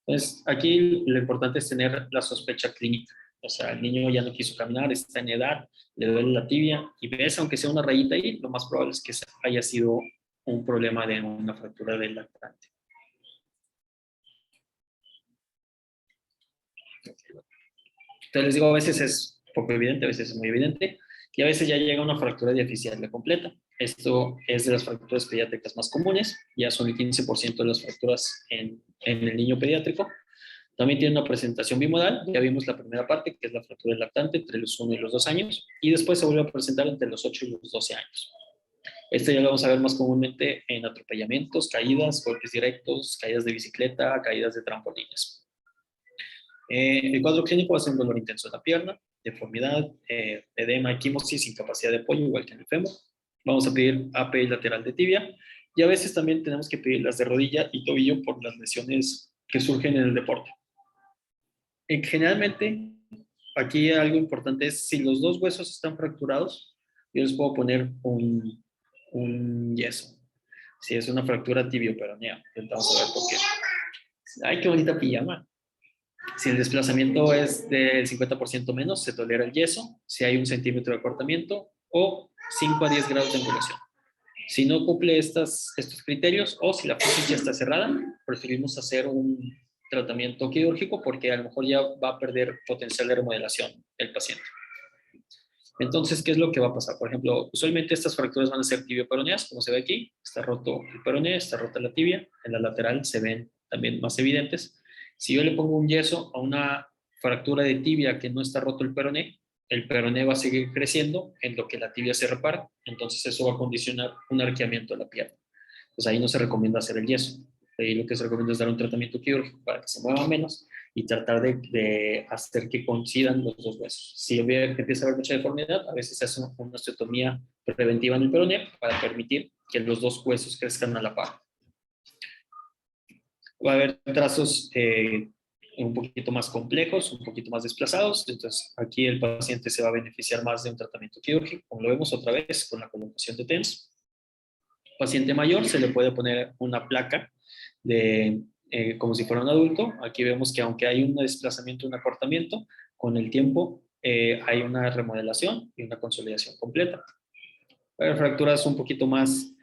Entonces, aquí lo importante es tener la sospecha clínica. O sea, el niño ya no quiso caminar, está en edad, le duele la tibia y ves, aunque sea una rayita ahí, lo más probable es que haya sido un problema de una fractura del lactante. Entonces les digo, a veces es poco evidente, a veces es muy evidente y a veces ya llega una fractura diaficial completa. Esto es de las fracturas pediátricas más comunes, ya son el 15% de las fracturas en el niño pediátrico. También tiene una presentación bimodal, ya vimos la primera parte, que es la fractura del lactante entre los 1 y los 2 años, y después se vuelve a presentar entre los 8 y los 12 años. Esto ya lo vamos a ver más comúnmente en atropellamientos, caídas, golpes directos, caídas de bicicleta, caídas de trampolines. El cuadro clínico va a ser un dolor intenso en la pierna, deformidad, edema, equimosis, incapacidad de apoyo, igual que en el fémur. Vamos a pedir API lateral de tibia y a veces también tenemos que pedir las de rodilla y tobillo por las lesiones que surgen en el deporte. Generalmente, aquí algo importante es si los dos huesos están fracturados, yo les puedo poner un yeso. Si es una fractura tibio-peronea, vamos a ver por qué. Ay, qué bonita pijama. Si el desplazamiento es del 50% menos, se tolera el yeso. Si hay 1 centímetro de acortamiento o 5 a 10 grados de angulación. Si no cumple estos criterios o si la fisis ya está cerrada, preferimos hacer un tratamiento quirúrgico porque a lo mejor ya va a perder potencial de remodelación el paciente. Entonces, ¿qué es lo que va a pasar? Por ejemplo, usualmente estas fracturas van a ser tibio-peroneas, como se ve aquí. Está roto el peroné, está rota la tibia. En la lateral se ven también más evidentes. Si yo le pongo un yeso a una fractura de tibia que no está roto el peroné va a seguir creciendo en lo que la tibia se repara. Entonces, eso va a condicionar un arqueamiento de la pierna. Pues ahí no se recomienda hacer el yeso. Ahí lo que se recomienda es dar un tratamiento quirúrgico para que se mueva menos y tratar de hacer que coincidan los dos huesos. Si empieza a haber mucha deformidad, a veces se hace una osteotomía preventiva en el peroné para permitir que los dos huesos crezcan a la par. Va a haber trazos un poquito más complejos, un poquito más desplazados, entonces aquí el paciente se va a beneficiar más de un tratamiento quirúrgico, como lo vemos otra vez con la colocación de TENS. Paciente mayor se le puede poner una placa como si fuera un adulto. Aquí vemos que aunque hay un desplazamiento, un acortamiento, con el tiempo hay una remodelación y una consolidación completa. Para fracturas un poquito más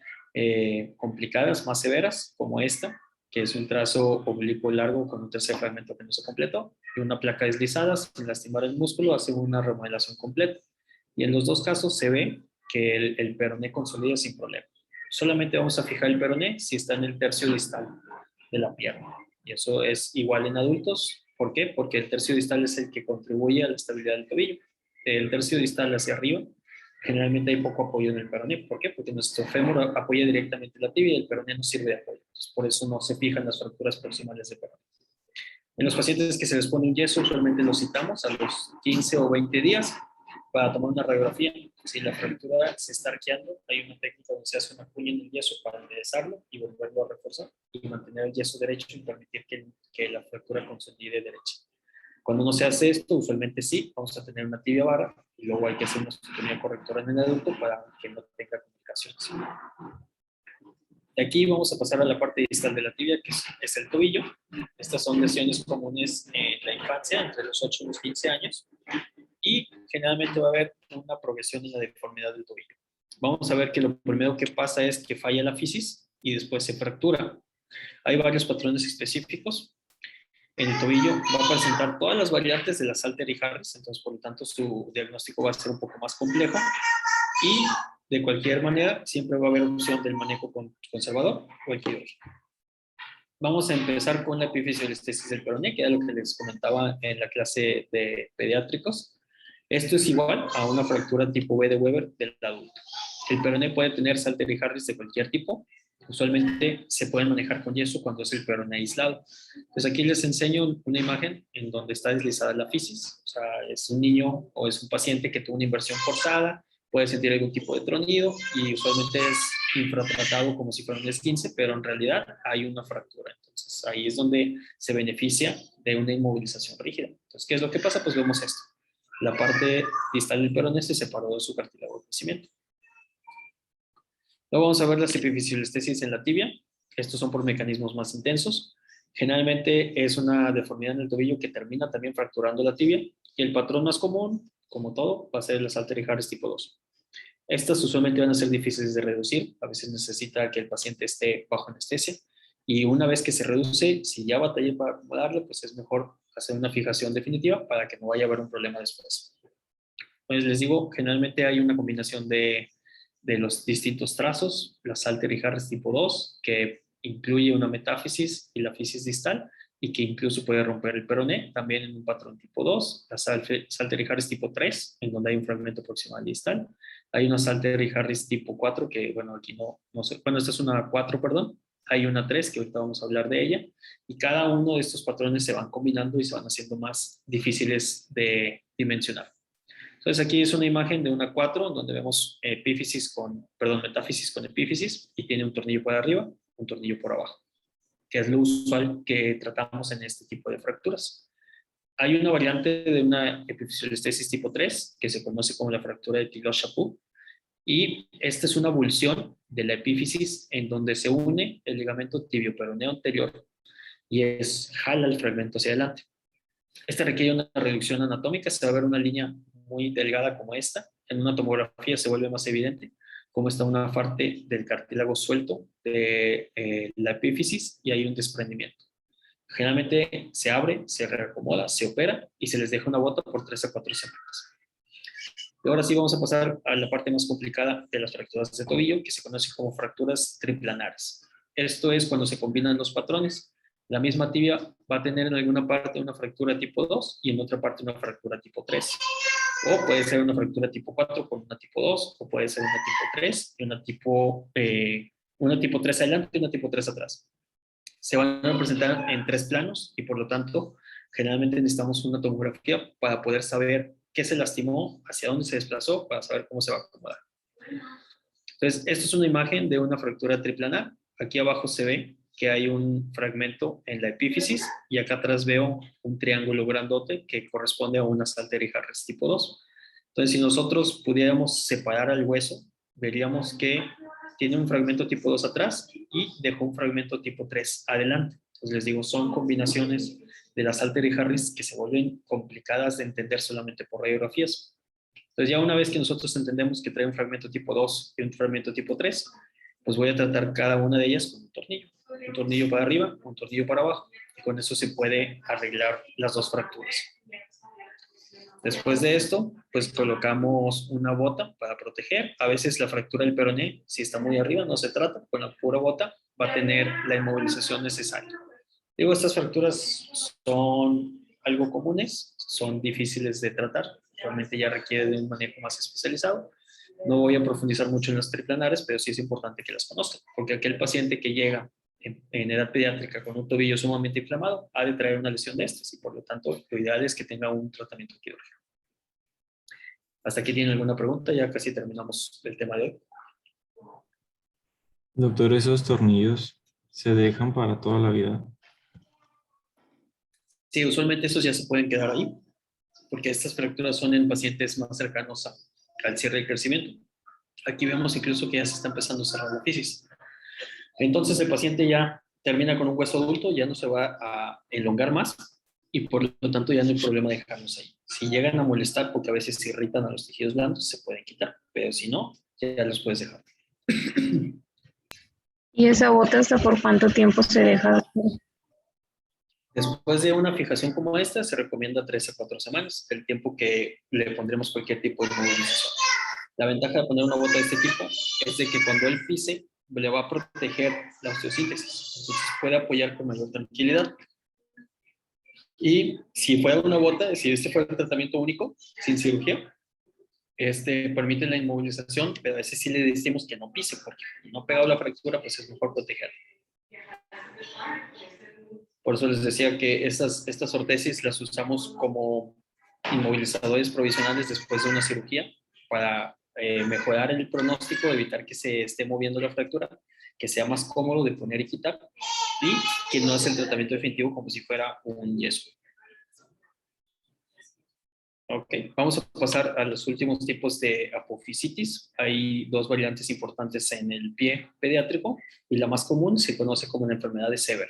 complicadas, más severas, como esta, que es un trazo oblicuo largo con un tercer fragmento venoso completo y una placa deslizada sin lastimar el músculo, hace una remodelación completa. Y en los dos casos se ve que el peroné consolida sin problema. Solamente vamos a fijar el peroné si está en el tercio distal de la pierna. Y eso es igual en adultos. ¿Por qué? Porque el tercio distal es el que contribuye a la estabilidad del tobillo. El tercio distal hacia arriba, generalmente hay poco apoyo en el peroné. ¿Por qué? Porque nuestro fémur apoya directamente la tibia y el peroné no sirve de apoyo. Entonces, por eso no se fijan las fracturas proximales de peroné. En los pacientes que se les pone un yeso, usualmente los citamos a los 15 o 20 días para tomar una radiografía. Si la fractura se está arqueando, hay una técnica donde se hace una cuña en el yeso para enderezarlo y volverlo a reforzar y mantener el yeso derecho y permitir que la fractura consolide derecha. Cuando no se hace esto, usualmente sí, vamos a tener una tibia barra y luego hay que hacer una osteotomía correctora en el adulto para que no tenga complicaciones. De aquí vamos a pasar a la parte distal de la tibia, que es el tobillo. Estas son lesiones comunes en la infancia, entre los 8 y los 15 años. Y generalmente va a haber una progresión en la deformidad del tobillo. Vamos a ver que lo primero que pasa es que falla la fisis y después se fractura. Hay varios patrones específicos. En el tobillo va a presentar todas las variantes de la Salter y Harris, entonces por lo tanto su diagnóstico va a ser un poco más complejo. Y de cualquier manera siempre va a haber opción del manejo conservador o el quirúrgico. Vamos a empezar con la epifisiolestesis del peroné, que era lo que les comentaba en la clase de pediátricos. Esto es igual a una fractura tipo B de Weber del adulto. El peroné puede tener Salter y Harris de cualquier tipo. Usualmente se pueden manejar con yeso cuando es el peroné aislado. Pues aquí les enseño una imagen en donde está deslizada la fisis. O sea, es un niño o es un paciente que tuvo una inversión forzada, puede sentir algún tipo de tronido y usualmente es infratratado como si fuera un esguince, pero en realidad hay una fractura. Entonces ahí es donde se beneficia de una inmovilización rígida. Entonces, ¿qué es lo que pasa? Pues vemos esto. La parte distal del peroné se separó de su cartílago de crecimiento. Luego vamos a ver las epifisiolestesis en la tibia. Estos son por mecanismos más intensos. Generalmente es una deformidad en el tobillo que termina también fracturando la tibia. Y el patrón más común, como todo, va a ser la Salter y Harris tipo 2. Estas usualmente van a ser difíciles de reducir. A veces necesita que el paciente esté bajo anestesia. Y una vez que se reduce, si ya batalla para acomodarlo, pues es mejor hacer una fijación definitiva para que no vaya a haber un problema después. Pues les digo, generalmente hay una combinación de los distintos trazos, la Salter y Harris tipo 2, que incluye una metáfisis y la fisis distal, y que incluso puede romper el peroné, también en un patrón tipo 2, la Salter y Harris tipo 3, en donde hay un fragmento proximal distal. Hay una Salter y Harris tipo 4, que bueno, aquí no sé, bueno, esta es una 4, perdón. Hay una 3, que ahorita vamos a hablar de ella, y cada uno de estos patrones se van combinando y se van haciendo más difíciles de dimensionar. Entonces aquí es una imagen de una 4 donde vemos metáfisis con epífisis y tiene un tornillo por arriba, un tornillo por abajo, que es lo usual que tratamos en este tipo de fracturas. Hay una variante de una epifisiolestesis tipo 3 que se conoce como la fractura de Pilot-Chaput y esta es una avulsión de la epífisis en donde se une el ligamento tibio-peroneo anterior y jala el fragmento hacia adelante. Esta requiere una reducción anatómica, se va a ver una línea muy delgada como esta, en una tomografía se vuelve más evidente, cómo está una parte del cartílago suelto de la epífisis y hay un desprendimiento. Generalmente se abre, se reacomoda, se opera y se les deja una bota por 3 a 4 semanas. Y ahora sí vamos a pasar a la parte más complicada de las fracturas de tobillo, que se conoce como fracturas triplanares. Esto es cuando se combinan los patrones. La misma tibia va a tener en alguna parte una fractura tipo 2 y en otra parte una fractura tipo 3. O puede ser una fractura tipo 4 con una tipo 2, o puede ser una tipo 3 y una tipo 3 adelante y una tipo 3 atrás. Se van a presentar en 3 planos y por lo tanto generalmente necesitamos una tomografía para poder saber qué se lastimó, hacia dónde se desplazó, para saber cómo se va a acomodar. Entonces, esta es una imagen de una fractura triplanar. Aquí abajo se ve que hay un fragmento en la epífisis y acá atrás veo un triángulo grandote que corresponde a una Salter Harris tipo 2. Entonces, si nosotros pudiéramos separar el hueso, veríamos que tiene un fragmento tipo 2 atrás y dejó un fragmento tipo 3 adelante. Entonces, les digo, son combinaciones de la Salter Harris que se vuelven complicadas de entender solamente por radiografías. Entonces, ya una vez que nosotros entendemos que trae un fragmento tipo 2 y un fragmento tipo 3, pues voy a tratar cada una de ellas con un tornillo. Un tornillo para arriba, un tornillo para abajo. Y con eso se puede arreglar las dos fracturas. Después de esto, pues colocamos una bota para proteger. A veces la fractura del peroné, si está muy arriba, no se trata. Con la pura bota va a tener la inmovilización necesaria. Digo, estas fracturas son algo comunes, son difíciles de tratar. Realmente ya requiere de un manejo más especializado. No voy a profundizar mucho en las triplanares, pero sí es importante que las conozcan, porque aquel paciente que llega en edad pediátrica con un tobillo sumamente inflamado ha de traer una lesión de estas y por lo tanto lo ideal es que tenga un tratamiento quirúrgico. ¿Hasta aquí tienen alguna pregunta? Ya casi terminamos el tema de hoy. Doctor, ¿esos tornillos se dejan para toda la vida? Sí, usualmente estos ya se pueden quedar ahí, porque estas fracturas son en pacientes más cercanos al cierre del crecimiento. Aquí vemos incluso que ya se está empezando a cerrar la fisis. Entonces el paciente ya termina con un hueso adulto, ya no se va a elongar más y por lo tanto ya no hay problema de dejarlos ahí. Si llegan a molestar porque a veces se irritan a los tejidos blandos, se pueden quitar, pero si no, ya los puedes dejar. ¿Y esa bota hasta por cuánto tiempo se deja? Después de una fijación como esta, se recomienda 3 a 4 semanas, el tiempo que le pondremos cualquier tipo de movilización. La ventaja de poner una bota de este tipo es de que cuando él pise, le va a proteger la osteosíntesis, entonces puede apoyar con mayor tranquilidad. Y si fuera una bota, si este fuera el tratamiento único, sin cirugía, permite la inmovilización, pero a veces sí le decimos que no pise, porque no ha pegado la fractura, pues es mejor protegerla. Por eso les decía que estas ortesis las usamos como inmovilizadores provisionales después de una cirugía para mejorar el pronóstico, evitar que se esté moviendo la fractura, que sea más cómodo de poner y quitar y que no es el tratamiento definitivo como si fuera un yeso. Ok, vamos a pasar a los últimos tipos de apofisitis. Hay dos variantes importantes en el pie pediátrico y la más común se conoce como la enfermedad de Sever.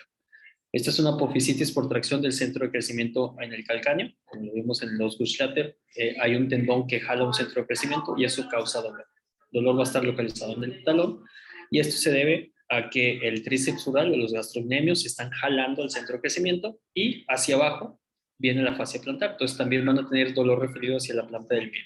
Esta es una apofisitis por tracción del centro de crecimiento en el calcáneo. Como lo vimos en el Osgood-Schlatter, hay un tendón que jala un centro de crecimiento y eso causa dolor. El dolor va a estar localizado en el talón y esto se debe a que el tríceps sural o los gastrocnemios están jalando el centro de crecimiento y hacia abajo viene la fascia plantar. Entonces también van a tener dolor referido hacia la planta del pie.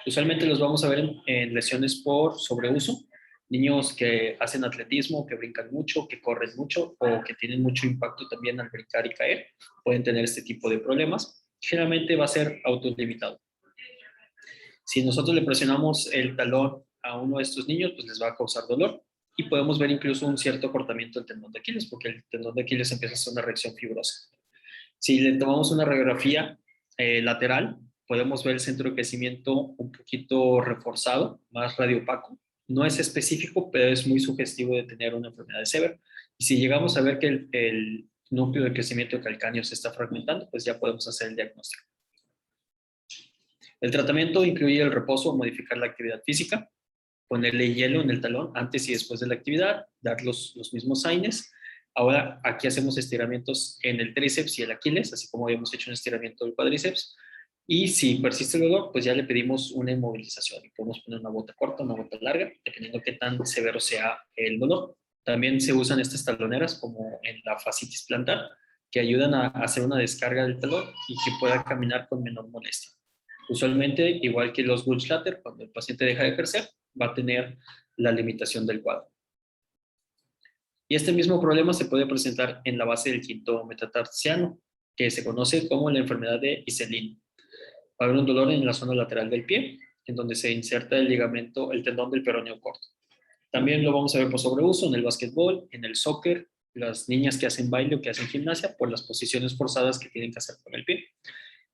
Usualmente los vamos a ver en lesiones por sobreuso. Niños que hacen atletismo, que brincan mucho, que corren mucho o que tienen mucho impacto también al brincar y caer, pueden tener este tipo de problemas. Generalmente va a ser autolimitado. Si nosotros le presionamos el talón a uno de estos niños, pues les va a causar dolor y podemos ver incluso un cierto cortamiento del tendón de Aquiles, porque el tendón de Aquiles empieza a hacer una reacción fibrosa. Si le tomamos una radiografía lateral, podemos ver el centro de crecimiento un poquito reforzado, más radiopaco. No es específico, pero es muy sugestivo de tener una enfermedad de Sever. Y si llegamos a ver que el núcleo de crecimiento calcáneo se está fragmentando, pues ya podemos hacer el diagnóstico. El tratamiento incluye el reposo o modificar la actividad física, ponerle hielo en el talón antes y después de la actividad, dar los mismos signos. Ahora aquí hacemos estiramientos en el tríceps y el Aquiles, así como habíamos hecho un estiramiento del cuádriceps, Y si persiste el dolor, pues ya le pedimos una inmovilización y podemos poner una bota corta, una bota larga, dependiendo qué tan severo sea el dolor. También se usan estas taloneras como en la fascitis plantar, que ayudan a hacer una descarga del talón y que pueda caminar con menor molestia. Usualmente, igual que los Gutschlatter, cuando el paciente deja de ejercer, va a tener la limitación del cuadro. Y este mismo problema se puede presentar en la base del quinto metatarsiano, que se conoce como la enfermedad de Iselin. Va a haber un dolor en la zona lateral del pie, en donde se inserta el ligamento, el tendón del peroneo corto. También lo vamos a ver por sobreuso en el básquetbol, en el soccer, las niñas que hacen baile o que hacen gimnasia por las posiciones forzadas que tienen que hacer con el pie.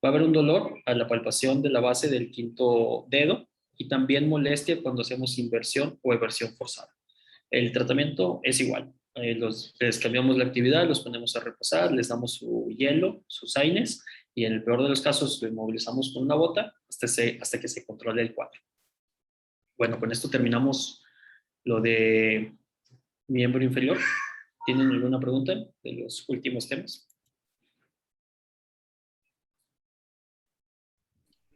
Va a haber un dolor a la palpación de la base del quinto dedo y también molestia cuando hacemos inversión o eversión forzada. El tratamiento es igual. Les cambiamos la actividad, los ponemos a reposar, les damos su hielo, sus AINES y en el peor de los casos lo inmovilizamos con una bota hasta que se controle el cuadro. Bueno, con esto terminamos lo de miembro inferior. ¿Tienen alguna pregunta de los últimos temas?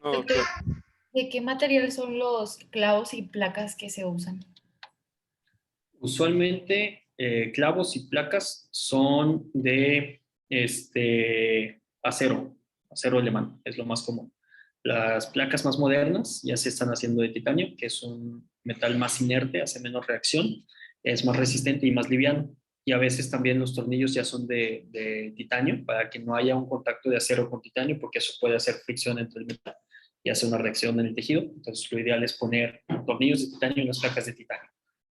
No, Doctor, doctor. ¿de qué material son los clavos y placas que se usan? Usualmente clavos y placas son de acero alemán, es lo más común. Las placas más modernas ya se están haciendo de titanio, que es un metal más inerte, hace menos reacción, es más resistente y más liviano. Y a veces también los tornillos ya son de titanio para que no haya un contacto de acero con titanio, porque eso puede hacer fricción entre el metal y hace una reacción en el tejido. Entonces lo ideal es poner tornillos de titanio en las placas de titanio.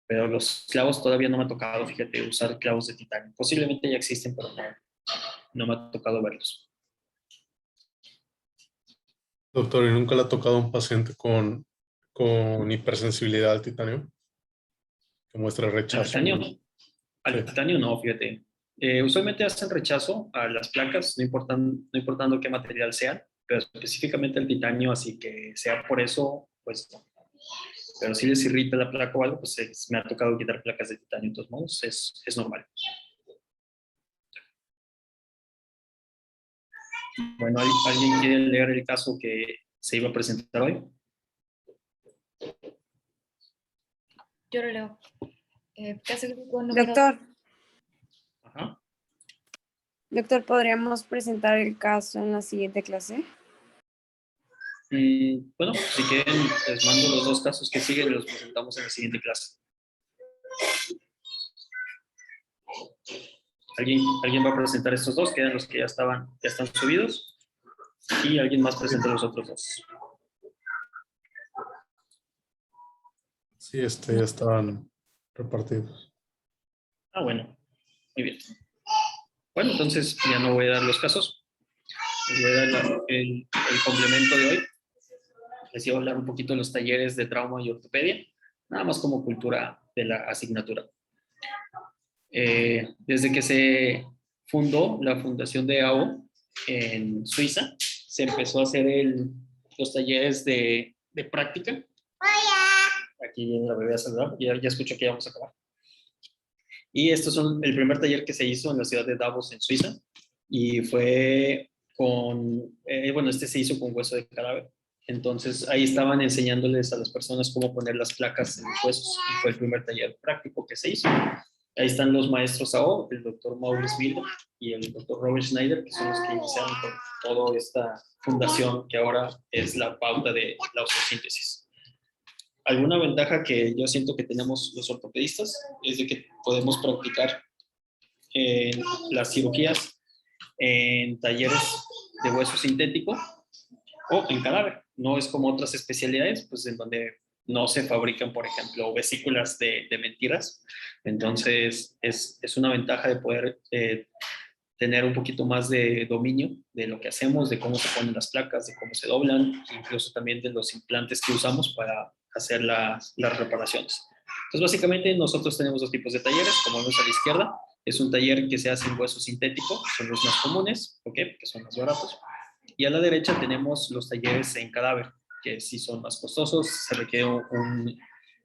Pero los clavos todavía no me ha tocado, fíjate, usar clavos de titanio. Posiblemente ya existen, pero no me ha tocado verlos. Doctor, ¿y nunca le ha tocado a un paciente con hipersensibilidad al titanio? Que muestra ¿Al rechazo. titanio? Al Sí. titanio no, fíjate. Usualmente hacen rechazo a las placas, no importando qué material sean, pero específicamente al titanio, así que sea por eso, pues no. Pero si les irrita la placa o algo, pues me ha tocado quitar placas de titanio, de todos modos, es normal. Bueno, ¿alguien quiere leer el caso que se iba a presentar hoy? Yo lo leo. Caso clínico número... Ajá. Doctor, ¿podríamos presentar el caso en la siguiente clase? Bueno, si quieren, les mando los dos casos que siguen y los presentamos en la siguiente clase. ¿Alguien va a presentar estos dos? Quedan los que ya están subidos. Y alguien más presenta los otros dos. Sí, ya estaban repartidos. Ah, bueno. Muy bien. Bueno, entonces ya no voy a dar los casos. Les voy a dar el complemento de hoy. Les iba a hablar un poquito de los talleres de trauma y ortopedia, nada más como cultura de la asignatura. Desde que se fundó la fundación de AO en Suiza, se empezó a hacer los talleres de práctica. Hola. Aquí viene la bebé a saludar, ya escucho que ya vamos a acabar. Y estos son el primer taller que se hizo en la ciudad de Davos, en Suiza, y fue este se hizo con hueso de cadáver. Entonces ahí estaban enseñándoles a las personas cómo poner las placas en los huesos, y fue el primer taller práctico que se hizo. Ahí están los maestros AO, el doctor Maurice Miller y el doctor Robert Schneider, que son los que iniciaron con toda esta fundación que ahora es la pauta de la osteosíntesis. Alguna ventaja que yo siento que tenemos los ortopedistas es de que podemos practicar las cirugías en talleres de hueso sintético o en cadáver. No es como otras especialidades, pues en donde no se fabrican, por ejemplo, vesículas de mentiras. Entonces, es una ventaja de poder tener un poquito más de dominio de lo que hacemos, de cómo se ponen las placas, de cómo se doblan, incluso también de los implantes que usamos para hacer las reparaciones. Entonces, básicamente, nosotros tenemos dos tipos de talleres, como vemos a la izquierda. Es un taller que se hace en hueso sintético, son los más comunes, ¿ok? Que son más baratos. Y a la derecha tenemos los talleres en cadáver, que sí son más costosos, se requiere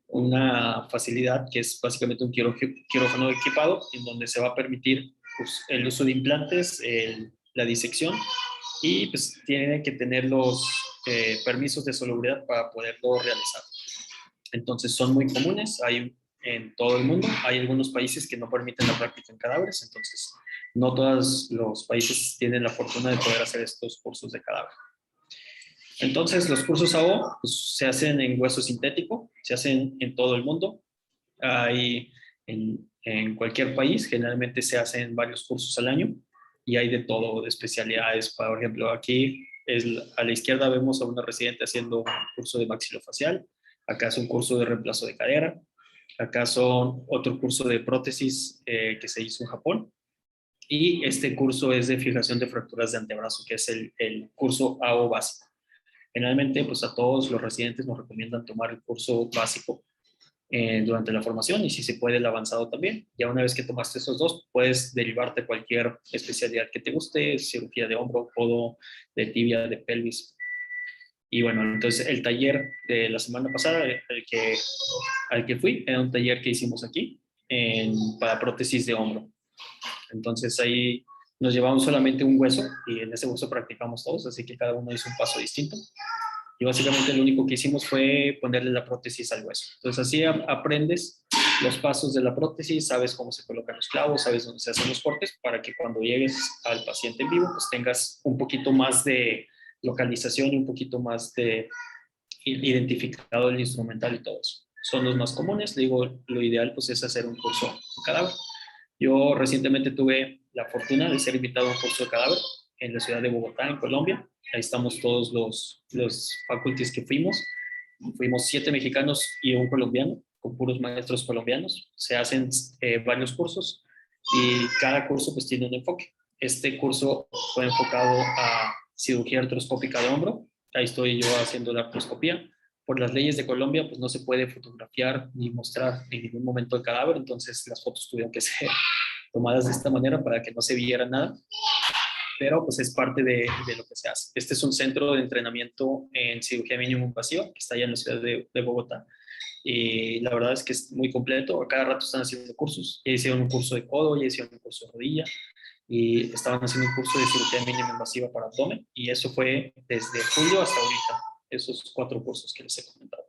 una facilidad que es básicamente un quirófano equipado, en donde se va a permitir pues, el uso de implantes, la disección y pues tiene que tener los permisos de salubridad para poderlo realizar. Entonces son muy comunes, hay en todo el mundo, hay algunos países que no permiten la práctica en cadáveres, entonces no todos los países tienen la fortuna de poder hacer estos cursos de cadáver. Entonces los cursos AO pues, se hacen en hueso sintético, se hacen en todo el mundo, hay en cualquier país, generalmente se hacen varios cursos al año y hay de todo, de especialidades. Por ejemplo, aquí a la izquierda vemos a una residente haciendo un curso de maxilofacial, acá es un curso de reemplazo de cadera, acá son otro curso de prótesis que se hizo en Japón, y este curso es de fijación de fracturas de antebrazo, que es el curso AO básico. Generalmente, pues a todos los residentes nos recomiendan tomar el curso básico durante la formación y si se puede el avanzado también. Ya una vez que tomaste esos dos, puedes derivarte cualquier especialidad que te guste, cirugía de hombro, codo, de tibia, de pelvis. Y bueno, entonces el taller de la semana pasada, al que fui, era un taller que hicimos aquí para prótesis de hombro. Entonces ahí nos llevamos solamente un hueso y en ese hueso practicamos todos, así que cada uno hizo un paso distinto. Y básicamente lo único que hicimos fue ponerle la prótesis al hueso. Entonces así aprendes los pasos de la prótesis, sabes cómo se colocan los clavos, sabes dónde se hacen los cortes, para que cuando llegues al paciente en vivo, pues tengas un poquito más de localización y un poquito más de identificado el instrumental y todo eso. Son los más comunes. Le digo, lo ideal pues es hacer un curso de cadáver. Yo recientemente tuve la fortuna de ser invitado a un curso de cadáver en la ciudad de Bogotá, en Colombia. Ahí estamos todos los faculties que fuimos. Fuimos 7 mexicanos y un colombiano, con puros maestros colombianos. Se hacen varios cursos y cada curso pues tiene un enfoque. Este curso fue enfocado a cirugía artroscópica de hombro. Ahí estoy yo haciendo la artroscopía. Por las leyes de Colombia, pues no se puede fotografiar ni mostrar en ningún momento el cadáver, entonces las fotos tuvieron que ser tomadas de esta manera para que no se viera nada, pero pues es parte de lo que se hace. Este es un centro de entrenamiento en cirugía mínimo invasiva que está allá en la ciudad de Bogotá, y la verdad es que es muy completo. A cada rato están haciendo cursos. Ya hicieron un curso de codo, ya hicieron un curso de rodilla y estaban haciendo un curso de cirugía mínima invasiva para abdomen, y eso fue desde julio hasta ahorita, esos 4 cursos que les he comentado.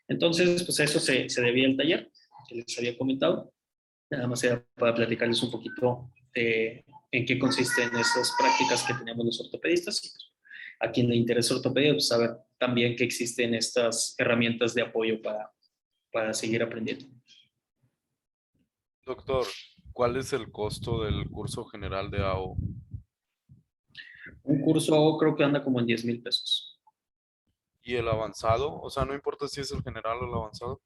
Entonces, pues a eso se debía el taller que les había comentado. Nada más era para platicarles un poquito de en qué consisten esas prácticas que tenemos los ortopedistas. Y pues, a quien le interesa ortopedia, pues saber también que existen estas herramientas de apoyo para seguir aprendiendo. Doctor, ¿cuál es el costo del curso general de AO? Un curso creo que anda como en 10,000 pesos. ¿Y el avanzado? O sea, no importa si es el general o el avanzado.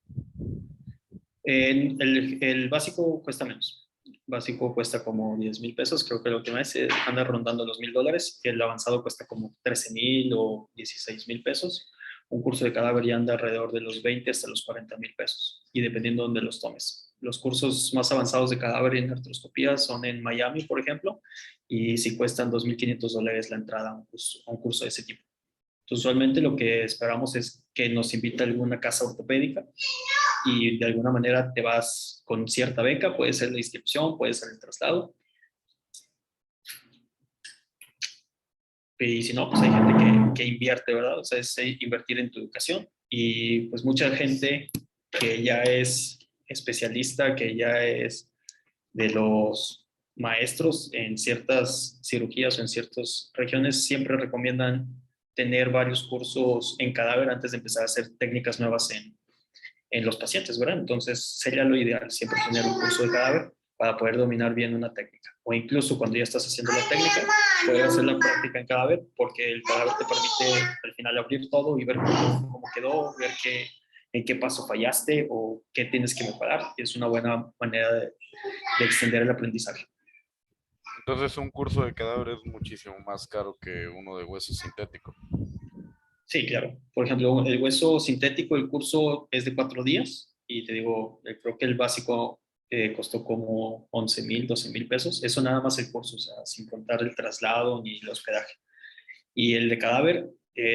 El básico cuesta menos. Básico cuesta como 10,000 pesos. Creo que la última vez anda rondando los $1,000. El avanzado cuesta como 13,000 o 16,000 pesos. Un curso de cadáver ya anda alrededor de los 20 hasta los 40,000 pesos. Y dependiendo de dónde los tomes. Los cursos más avanzados de cadáver y en artroscopía son en Miami, por ejemplo. Y si cuestan $2,500 la entrada a un curso de ese tipo. Entonces, usualmente lo que esperamos es que nos invite a alguna casa ortopédica y de alguna manera te vas con cierta beca, puede ser la inscripción, puede ser el traslado. Y si no, pues hay gente que invierte, ¿verdad? O sea, es invertir en tu educación. Y pues mucha gente que ya es especialista, que ya es de los maestros en ciertas cirugías o en ciertas regiones, siempre recomiendan tener varios cursos en cadáver antes de empezar a hacer técnicas nuevas en los pacientes, ¿verdad? Entonces sería lo ideal siempre tener un curso de cadáver para poder dominar bien una técnica. O incluso cuando ya estás haciendo la técnica, poder hacer la práctica en cadáver, porque el cadáver te permite al final abrir todo y ver cómo quedó, ver en qué paso fallaste o qué tienes que mejorar. Y es una buena manera de extender el aprendizaje. Entonces un curso de cadáver es muchísimo más caro que uno de hueso sintético. Sí, claro. Por ejemplo, el hueso sintético, el curso es de 4 días y te digo, creo que el básico costó como 11,000, 12,000 pesos. Eso nada más el curso, o sea, sin contar el traslado ni el hospedaje. Y el de cadáver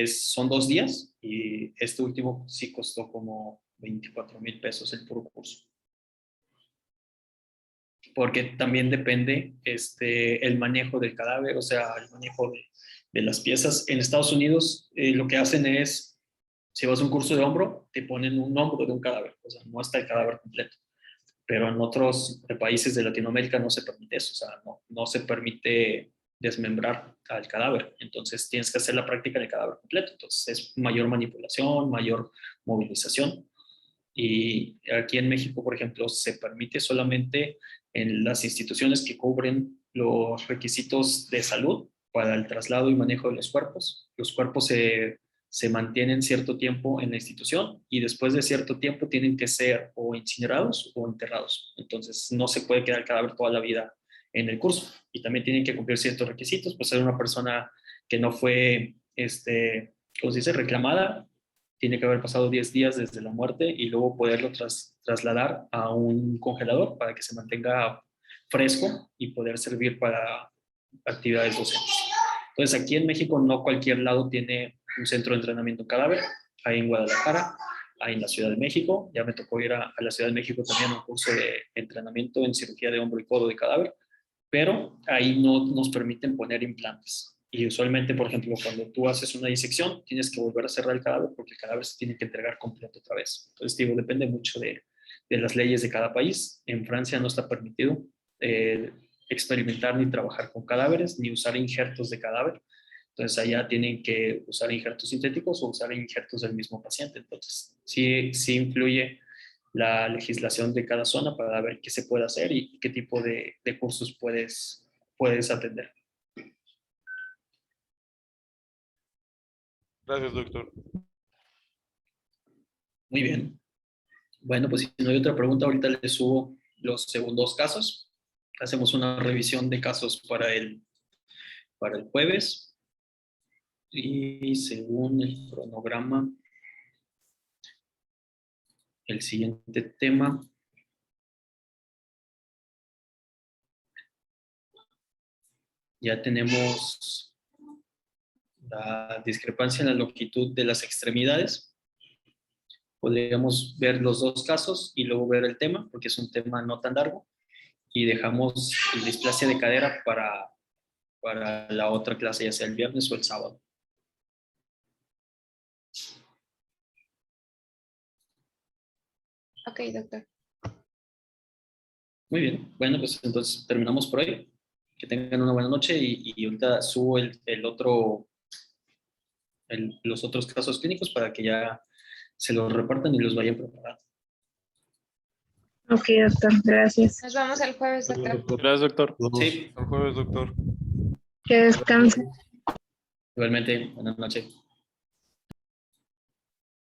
son 2 días y este último sí costó como 24,000 pesos el puro curso. porque también depende el manejo del cadáver, o sea, el manejo de las piezas. En Estados Unidos lo que hacen es, si vas a un curso de hombro, te ponen un hombro de un cadáver, o sea, no está el cadáver completo. Pero en otros países de Latinoamérica no se permite eso, o sea, no se permite desmembrar al cadáver. Entonces tienes que hacer la práctica del cadáver completo. Entonces es mayor manipulación, mayor movilización. Y aquí en México, por ejemplo, se permite solamente en las instituciones que cubren los requisitos de salud para el traslado y manejo de los cuerpos. Los cuerpos se mantienen cierto tiempo en la institución y después de cierto tiempo tienen que ser o incinerados o enterrados. Entonces no se puede quedar el cadáver toda la vida en el curso. Y también tienen que cumplir ciertos requisitos, pues ser una persona que no fue, ¿cómo se dice?, reclamada. Tiene que haber pasado 10 días desde la muerte y luego poderlo trasladar a un congelador para que se mantenga fresco y poder servir para actividades docentes. Entonces, aquí en México no cualquier lado tiene un centro de entrenamiento cadáver. Hay en Guadalajara, hay en la Ciudad de México. Ya me tocó ir a la Ciudad de México también a un curso de entrenamiento en cirugía de hombro y codo de cadáver, pero ahí no nos permiten poner implantes. Y usualmente, por ejemplo, cuando tú haces una disección, tienes que volver a cerrar el cadáver porque el cadáver se tiene que entregar completo otra vez. Entonces, digo, depende mucho de las leyes de cada país. En Francia no está permitido experimentar ni trabajar con cadáveres, ni usar injertos de cadáver. Entonces, allá tienen que usar injertos sintéticos o usar injertos del mismo paciente. Entonces, sí influye la legislación de cada zona para ver qué se puede hacer y qué tipo de cursos puedes atender. Gracias, doctor. Muy bien. Bueno, pues si no hay otra pregunta, ahorita les subo los segundos casos. Hacemos una revisión de casos para el jueves. Y según el cronograma, el siguiente tema ya tenemos la discrepancia en la longitud de las extremidades. Podríamos ver los dos casos y luego ver el tema, porque es un tema no tan largo. Y dejamos la displasia de cadera para la otra clase, ya sea el viernes o el sábado. Ok, doctor. Muy bien. Bueno, pues entonces terminamos por hoy. Que tengan una buena noche y ahorita subo los otros casos clínicos para que ya se los repartan y los vayan preparando. Ok, doctor, gracias. Nos vemos el jueves, doctor. Gracias, doctor. Sí, El jueves, doctor. Que descanse. igualmente. Buenas noches.